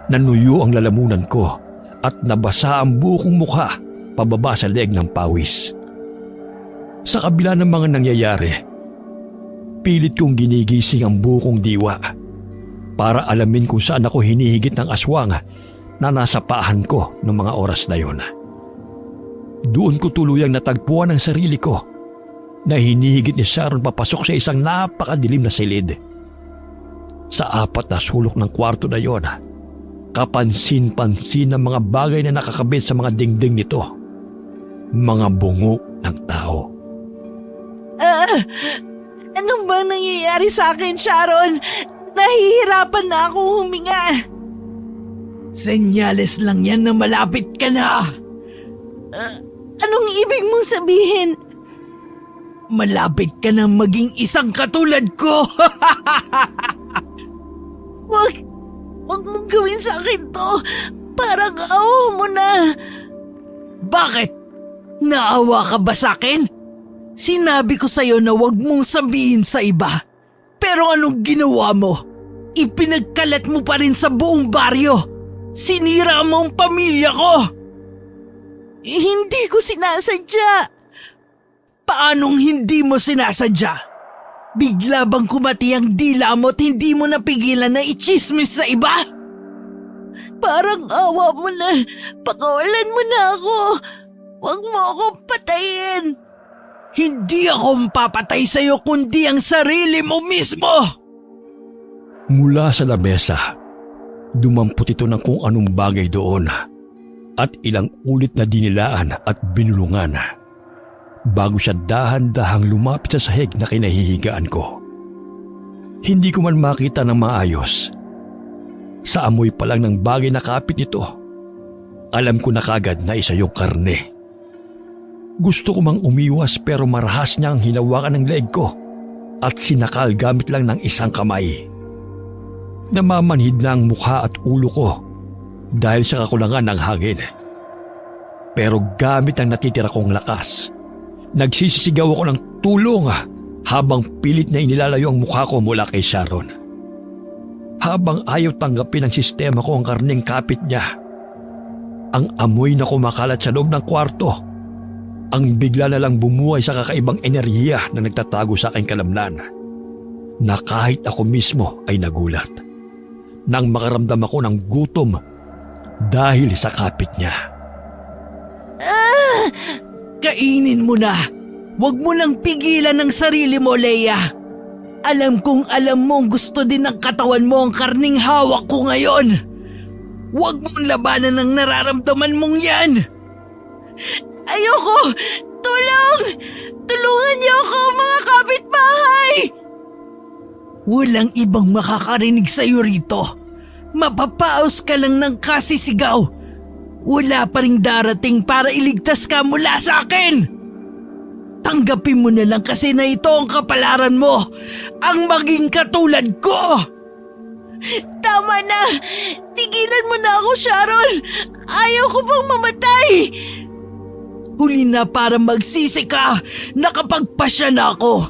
Nanuyo ang lalamunan ko at nabasa ang buo kong mukha pababa sa leeg ng pawis. Sa kabila ng mga nangyayari, pilit kong ginigising ang buo kong diwa para alamin kung saan ako hinihigit ng aswang na nasa paahan ko ng mga oras na yon. Doon ko tuluyang natagpuan ang sarili ko na hinihigit ni Sharon papasok sa isang napakadilim na silid. Sa apat na sulok ng kwarto na yon, kapansin-pansin ang mga bagay na nakakabit sa mga dingding nito. Mga bungo ng tao. Anong ba nangyayari sa akin, Sharon? Nahihirapan na akong huminga. Senyales lang yan na malapit ka na. Anong ibig mong sabihin? Malapit ka na maging isang katulad ko. Wag mong gawin sa akin to. Parang awa mo na. Bakit? Naawa ka ba sa akin? Sinabi ko sa'yo na wag mong sabihin sa iba. Pero anong ginawa mo? Ipinagkalat mo pa rin sa buong baryo. Sinira mo ang pamilya ko. Hindi ko sinasadya. Paanong hindi mo sinasadya? Bigla bang kumati ang dila mo at hindi mo napigilan na ichismis sa iba? Parang awa mo na. Pakawalan mo na ako. Huwag mo akong patayin. Hindi ako mapapatay sa'yo kundi ang sarili mo mismo! Mula sa lamesa, dumampot ito ng kung anong bagay doon at ilang ulit na dinilaan at binulungan bago siya dahan-dahang lumapit sa sahig na kinahihigaan ko. Hindi ko man makita ng maayos. Sa amoy pa lang ng bagay na kapit nito, alam ko na kagad na isa yung karne. Gusto ko mang umiwas pero marahas niyang hinawakan ng leeg ko at sinakal gamit lang ng isang kamay. Namamanhid na ang mukha at ulo ko dahil sa kakulangan ng hangin. Pero gamit ang natitira kong lakas, nagsisisigaw ako ng tulong habang pilit na inilalayo ang mukha ko mula kay Sharon. Habang ayaw tanggapin ng sistema ko ang karneng kapit niya, ang amoy na kumakalat sa loob ng kwarto ang bigla na lang bumuhay sa kakaibang enerhiya na nagtatago sa aking kalamnan na kahit ako mismo ay nagulat nang makaramdam ako ng gutom dahil sa kapit niya. Kainin mo na! Huwag mo nang pigilan ng sarili mo, Leia! Alam kong alam mong gusto din ng katawan mo ang karning hawak ko ngayon! Huwag mong labanan ang nararamdaman mong yan! Ayoko! Tulong! Tulungan niyo ako, mga kapitbahay! Walang ibang makakarinig sa'yo rito. Mapapaos ka lang ng kasisigaw. Wala pa ring darating para iligtas ka mula sa akin. Tanggapin mo na lang kasi na ito ang kapalaran mo. Ang maging katulad ko. Tama na! Tigilan mo na ako, Sharon! Ayaw ko pang mamatay! Huli na para magsisi ka. Nakapagpasya na ako.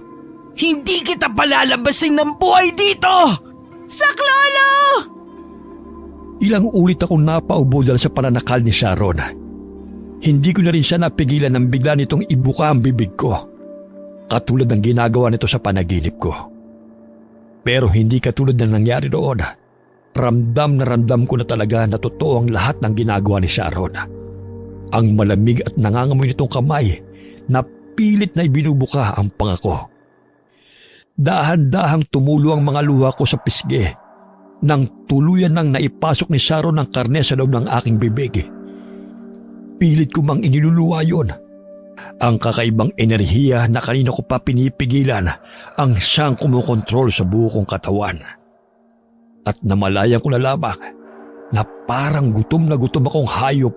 Hindi kita palalabasin ng buhay dito! Saklolo! Ilang ulit akong napaubo dahil sa pananakal ni Sharon. Hindi ko na rin siya napigilan nang bigla nitong ibuka ang bibig ko, katulad ng ginagawa nito sa panaginip ko. Pero hindi katulad ng nangyari doon. Ramdam na ramdam ko na talaga na totoo ang lahat ng ginagawa ni Sharon. Ang malamig at nangangamoy nitong kamay na pilit na ibinubuka ang pangako. Dahan-dahang tumulo ang mga luha ko sa pisngi nang tuluyan nang naipasok ni Sharon ang karne sa loob ng aking bibig. Pilit ko mang iniluluwa yun. Ang kakaibang enerhiya na kanina ko pa pinipigilan ang siyang kumukontrol sa buo kong katawan. At namalayan ko na lamang na parang gutom na gutom akong hayop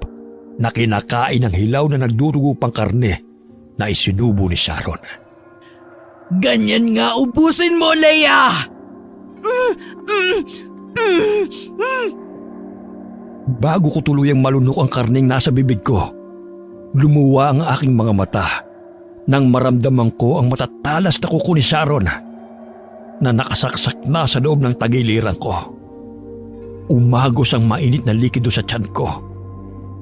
na kinakain ng hilaw na nagdurugo pang karne na isinubo ni Sharon. Ganyan nga ubusin mo, Leia! Bago ko tuluyang malunok ang karneng nasa bibig ko, lumuwa ang aking mga mata nang maramdaman ko ang matatalas na kuko ni Sharon na nakasaksak na sa loob ng tagiliran ko. Umagos ang mainit na likido sa tiyan ko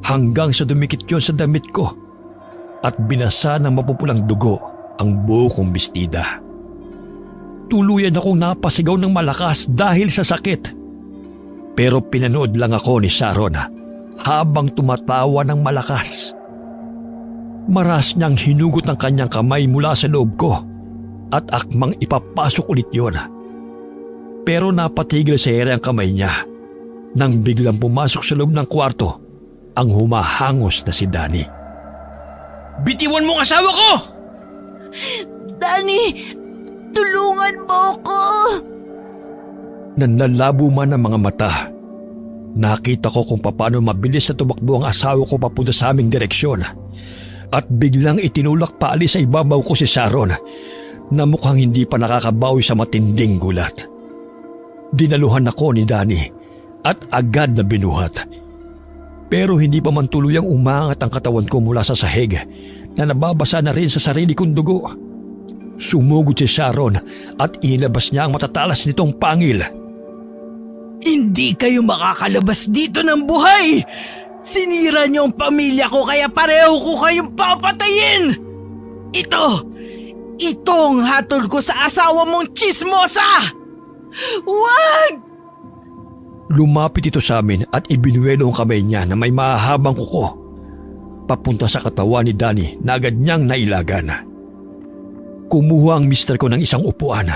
hanggang sa dumikit yon sa damit ko at binasa ng mapupulang dugo ang buo kong bestida. Tuluyan akong napasigaw ng malakas dahil sa sakit. Pero pinanood lang ako ni Sharon habang tumatawa ng malakas. Maras niyang hinugot ang kanyang kamay mula sa loob ko at akmang ipapasok ulit yon. Pero napatigil sa ere ang kamay niya nang biglang pumasok sa loob ng kwarto ang humahangos na si Danny. Bitiwan mo ang asawa ko! Danny, tulungan mo ako! Nanlalabo man ang mga mata. Nakita ko kung paano mabilis na tumakbo ang asawa ko papunta sa aming direksyon. At biglang itinulak paalis sa ibabaw ko si Sharon na mukhang hindi pa nakakabawi sa matinding gulat. Dinaluhan ako ni Danny at agad na binuhat. Pero hindi pa man tuluyang umangat ang katawan ko mula sa sahig na nababasa na rin sa sarili kong dugo. Sumugod si Sharon at inilabas niya ang matatalas nitong pangil. Hindi kayo makakalabas dito ng buhay! Sinira niyo ang pamilya ko kaya pareho ko kayong papatayin! Ito ang hatol ko sa asawa mong tsismosa! Wag! Lumapit ito sa amin at ibinuelo ang kamay niya na may mahahabang kuko papunta sa katawan ni Danny na agad niyang nailagan. Kumuha ang mister ko ng isang upuan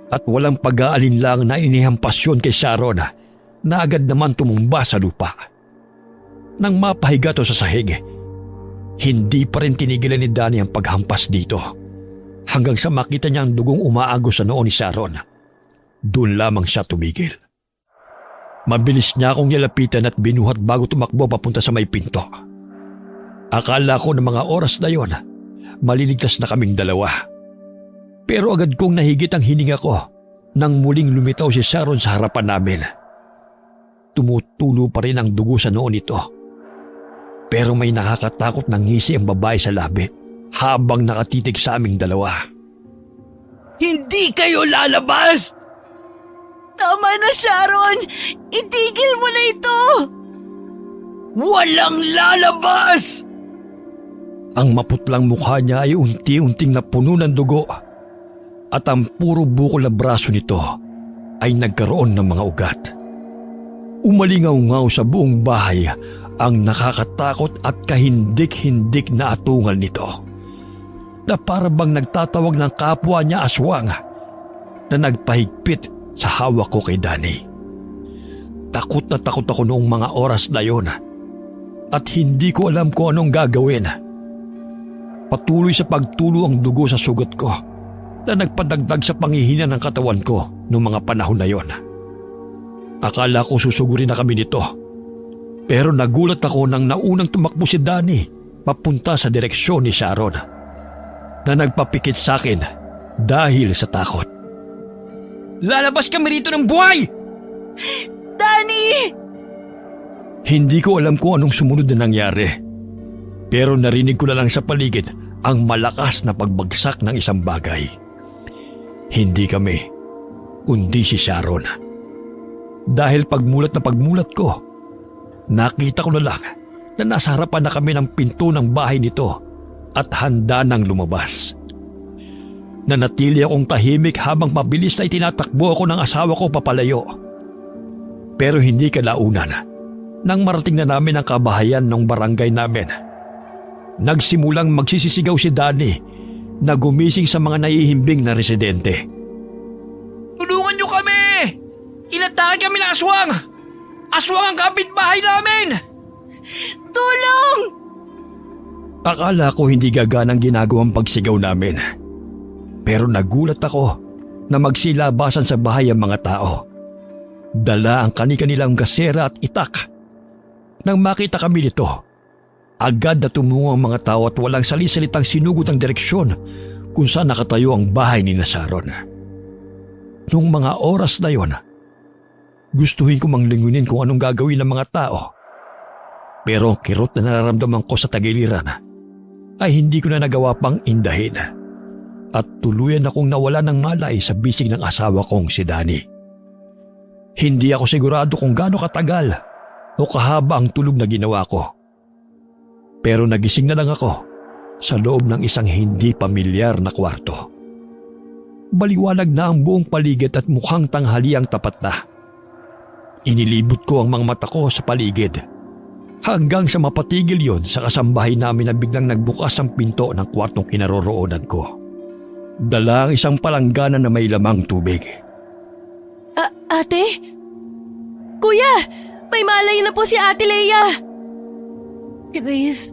at walang pag-aalinlang na inihampas yun kay Sharon na agad naman tumumba sa lupa. Nang mapahiga to sa sahig, hindi pa rin tinigilan ni Danny ang paghampas dito hanggang sa makita niya ang dugong umaagos sa noo ni Sharon. Doon lamang siya tumigil. Mabilis niya akong nilapitan at binuhat bago tumakbo papunta sa may pinto. Akala ko ng mga oras na yon, maliligtas na kaming dalawa. Pero agad kong nahigit ang hininga ko nang muling lumitaw si Sharon sa harapan namin. Tumutulo pa rin ang dugo sa noo nito. Pero may nakakatakot na ngisi ang babae sa labi habang nakatitig sa aming dalawa. Hindi kayo lalabas! Tama na, Sharon! Itigil mo na ito! Walang lalabas! Ang maputlang mukha niya ay unti-unting napuno ng dugo at ang puro bukol na braso nito ay nagkaroon ng mga ugat. Umalingaw-ngaw sa buong bahay ang nakakatakot at kahindik-hindik na atungal nito na para bang nagtatawag ng kapwa niya aswang na nagpahigpit sa hawak ko kay Danny. Takot na takot ako noong mga oras na yon at hindi ko alam kung anong gagawin. Patuloy sa pagtulo ang dugo sa sugat ko na nagpadagdag sa panghihina ng katawan ko noong mga panahon na yon. Akala ko susugurin na kami nito. Pero nagulat ako nang naunang tumakbo si Danny papunta sa direksyon ni Sharon na nagpapikit sa akin dahil sa takot. Lalabas kami rito ng buhay! Danny! Hindi ko alam kung anong sumunod na nangyari. Pero narinig ko na lang sa paligid ang malakas na pagbagsak ng isang bagay. Hindi kami, kundi si Sharon. Dahil pagmulat na pagmulat ko, nakita ko na lang na nasa harapan na kami ng pinto ng bahay nito at handa nang lumabas. Nanatili akong tahimik habang mabilis na itinatakbo ako ng asawa ko papalayo. Pero hindi kalaunan, nang marating na namin ang kabahayan ng barangay namin, nagsimulang magsisisigaw si Danny na gumising sa mga naihimbing na residente. Tulungan niyo kami! Inatake kami ng aswang! Aswang ang kapitbahay namin! Tulong! Akala ko hindi gaganang ginagawang pagsigaw namin. Pero nagulat ako na magsilabasan sa bahay ang mga tao. Dala ang kani-kanilang gasera at itak. Nang makita kami nito, agad na tumungo ang mga tao at walang salisalitang sinugot ang direksyon kung saan nakatayo ang bahay ni Sharon. Noong mga oras na yon, gustuhin ko mang lingunin kung anong gagawin ng mga tao. Pero ang kirot na nararamdaman ko sa tagiliran ay hindi ko na nagawa pang indahin. At tuluyan akong nawala ng malay sa bisig ng asawa kong si Danny. Hindi ako sigurado kung gaano katagal o kahaba ang tulog na ginawa ko. Pero nagising na lang ako sa loob ng isang hindi pamilyar na kwarto. Baliwanag na ang buong paligid at mukhang tanghali ang tapat na. Inilibot ko ang mga mata ko sa paligid hanggang sa mapatigil yon sa kasambahay namin na biglang nagbukas ang pinto ng kwartong kinaroroonan ko. Dala ang isang palanggana na may lamang tubig. Ate? Kuya! May malay na po si Ate Leia! Chris,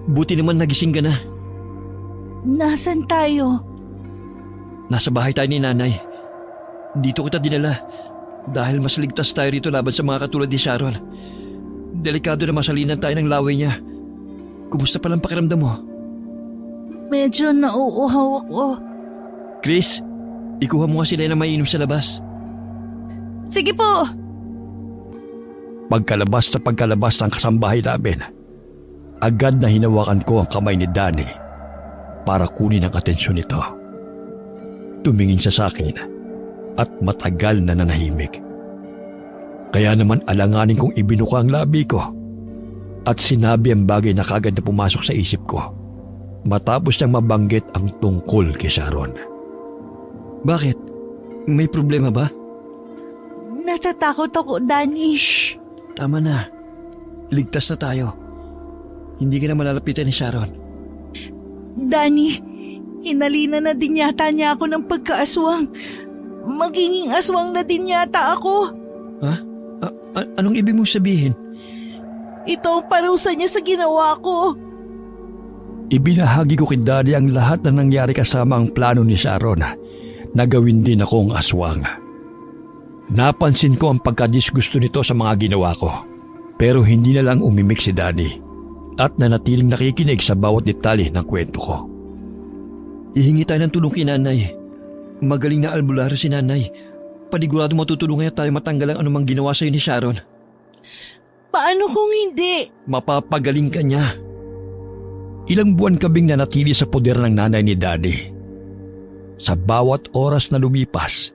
Buti naman nagising ka na. nasan tayo? Nasa bahay tayo ni nanay. Dito kita dinala dahil mas ligtas tayo rito laban sa mga katulad ni Sharon. Delikado na masalinan tayo ng laway niya. Kumusta palang pakiramdam mo? Medyo nauuhaw ako. Chris, ikuha mo nga sila na mainom sa labas. Sige po! Pagkalabas ng kasambahay namin, agad na hinawakan ko ang kamay ni Danny para kunin ang atensyon nito. Tumingin siya sa akin at matagal na nanahimik. Kaya naman alanganin kong ibinuka ang labi ko at sinabi ang bagay na kagad na pumasok sa isip ko matapos niyang mabanggit ang tungkol kay Sharon. Bakit? May problema ba? Natatakot ako, Danny. Tama na. Ligtas na tayo. Hindi ka na malalapitan ni Sharon. Danny, hinalina na din yata niya ako ng pagkaaswang. Magiging aswang na din yata ako. Ha? Anong ibig mong sabihin? Ito ang parusa niya sa ginawa ko. Ibinahagi ko kay Daddy ang lahat na nangyari kasama ang plano ni Sharon na gawin din akong aswang. Napansin ko ang pagkadisgusto nito sa mga ginawa ko, pero hindi na lang umimik si Daddy at nanatiling nakikinig sa bawat detalye ng kwento ko. Hihingi tayo ng tulong kay Nanay. Magaling na albularyo si Nanay. Panigurado matutulungan niya tayo matanggal ang anumang ginawa sa'yo ni Sharon. Paano kung hindi? Mapapagaling ka niya. Ilang buwan kaming nanatili sa poder ng nanay ni Daddy. Sa bawat oras na lumipas,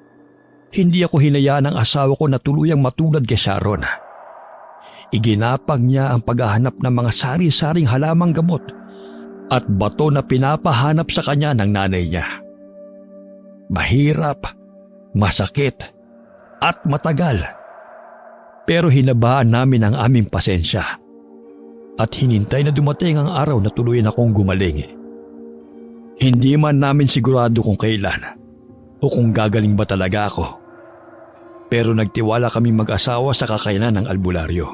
hindi ako hinayaan ng asawa ko na tuluyang matulad kay Sharon. Iginapag niya ang paghahanap ng mga sari-saring halamang gamot at bato na pinapahanap sa kanya ng nanay niya. Mahirap, masakit, at matagal. Pero hinabaan namin ang aming pasensya at hinintay na dumating ang araw na tuluyan akong gumaling. Hindi man namin sigurado kung kailan o kung gagaling ba talaga ako. Pero nagtiwala kami mag-asawa sa kakayanan ng albularyo.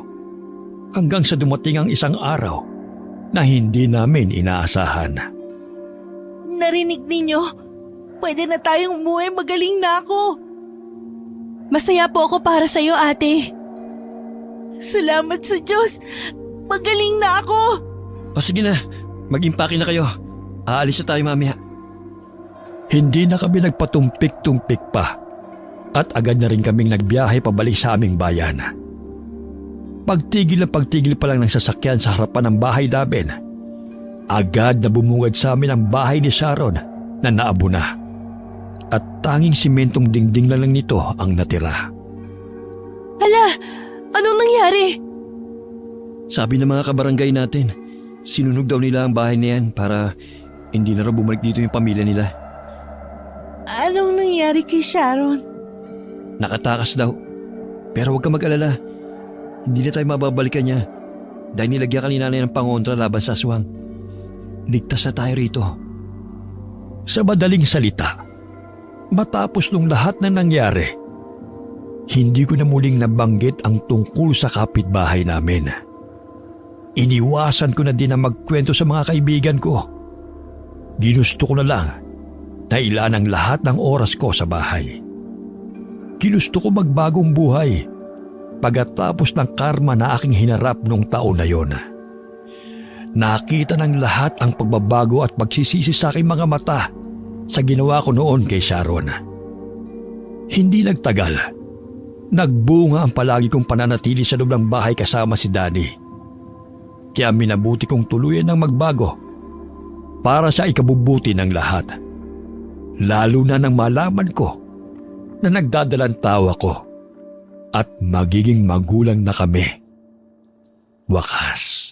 Hanggang sa dumating ang isang araw na hindi namin inaasahan. Narinig ninyo? Pwede na tayong umuwi, magaling na ako. Masaya po ako para sa'yo, ate. Salamat sa Diyos. Magaling na ako. O sige na, mag-impake na kayo. Aalis na tayo mamaya. Hindi na kami nagpatumpik-tumpik pa at agad na rin kaming nagbiyahe pabalik sa aming bayan. Pagtigil pa lang ng sasakyan sa harapan ng bahay namin, agad na bumungad sa amin ang bahay ni Sharon na naabo na at tanging simentong dingding na lang nito ang natira. Hala, anong nangyari? Sabi ng mga kabarangay natin, sinunog daw nila ang bahay na yan para hindi na raw bumalik dito yung pamilya nila. Anong nangyari kay Sharon? Nakatakas daw. Pero huwag ka mag-alala. Hindi na tayo mababalikan niya dahil nilagyan ka ni Nanay ng pangontra laban sa aswang. Ligtas na tayo rito. Sa madaling salita, matapos nung lahat na nangyari, hindi ko na muling nabanggit ang tungkol sa kapitbahay namin. Iniwasan ko na din ang magkwento sa mga kaibigan ko. Ginusto ko na lang na ilaan ang lahat ng oras ko sa bahay. Ginusto ko magbagong buhay pagkatapos ng karma na aking hinarap noong taon na yon. Nakita ng lahat ang pagbabago at pagsisisi sa aking mga mata sa ginawa ko noon kay Sharon. Hindi nagtagal, nagbunga ang palagi kong pananatili sa loob ng bahay kasama si Danny. Kaya minabuti kong tuluyan ng magbago para sa ikabubuti ng lahat. Lalo na nang malaman ko na nagdadalang tawa ko at magiging magulang na kami. Wakas.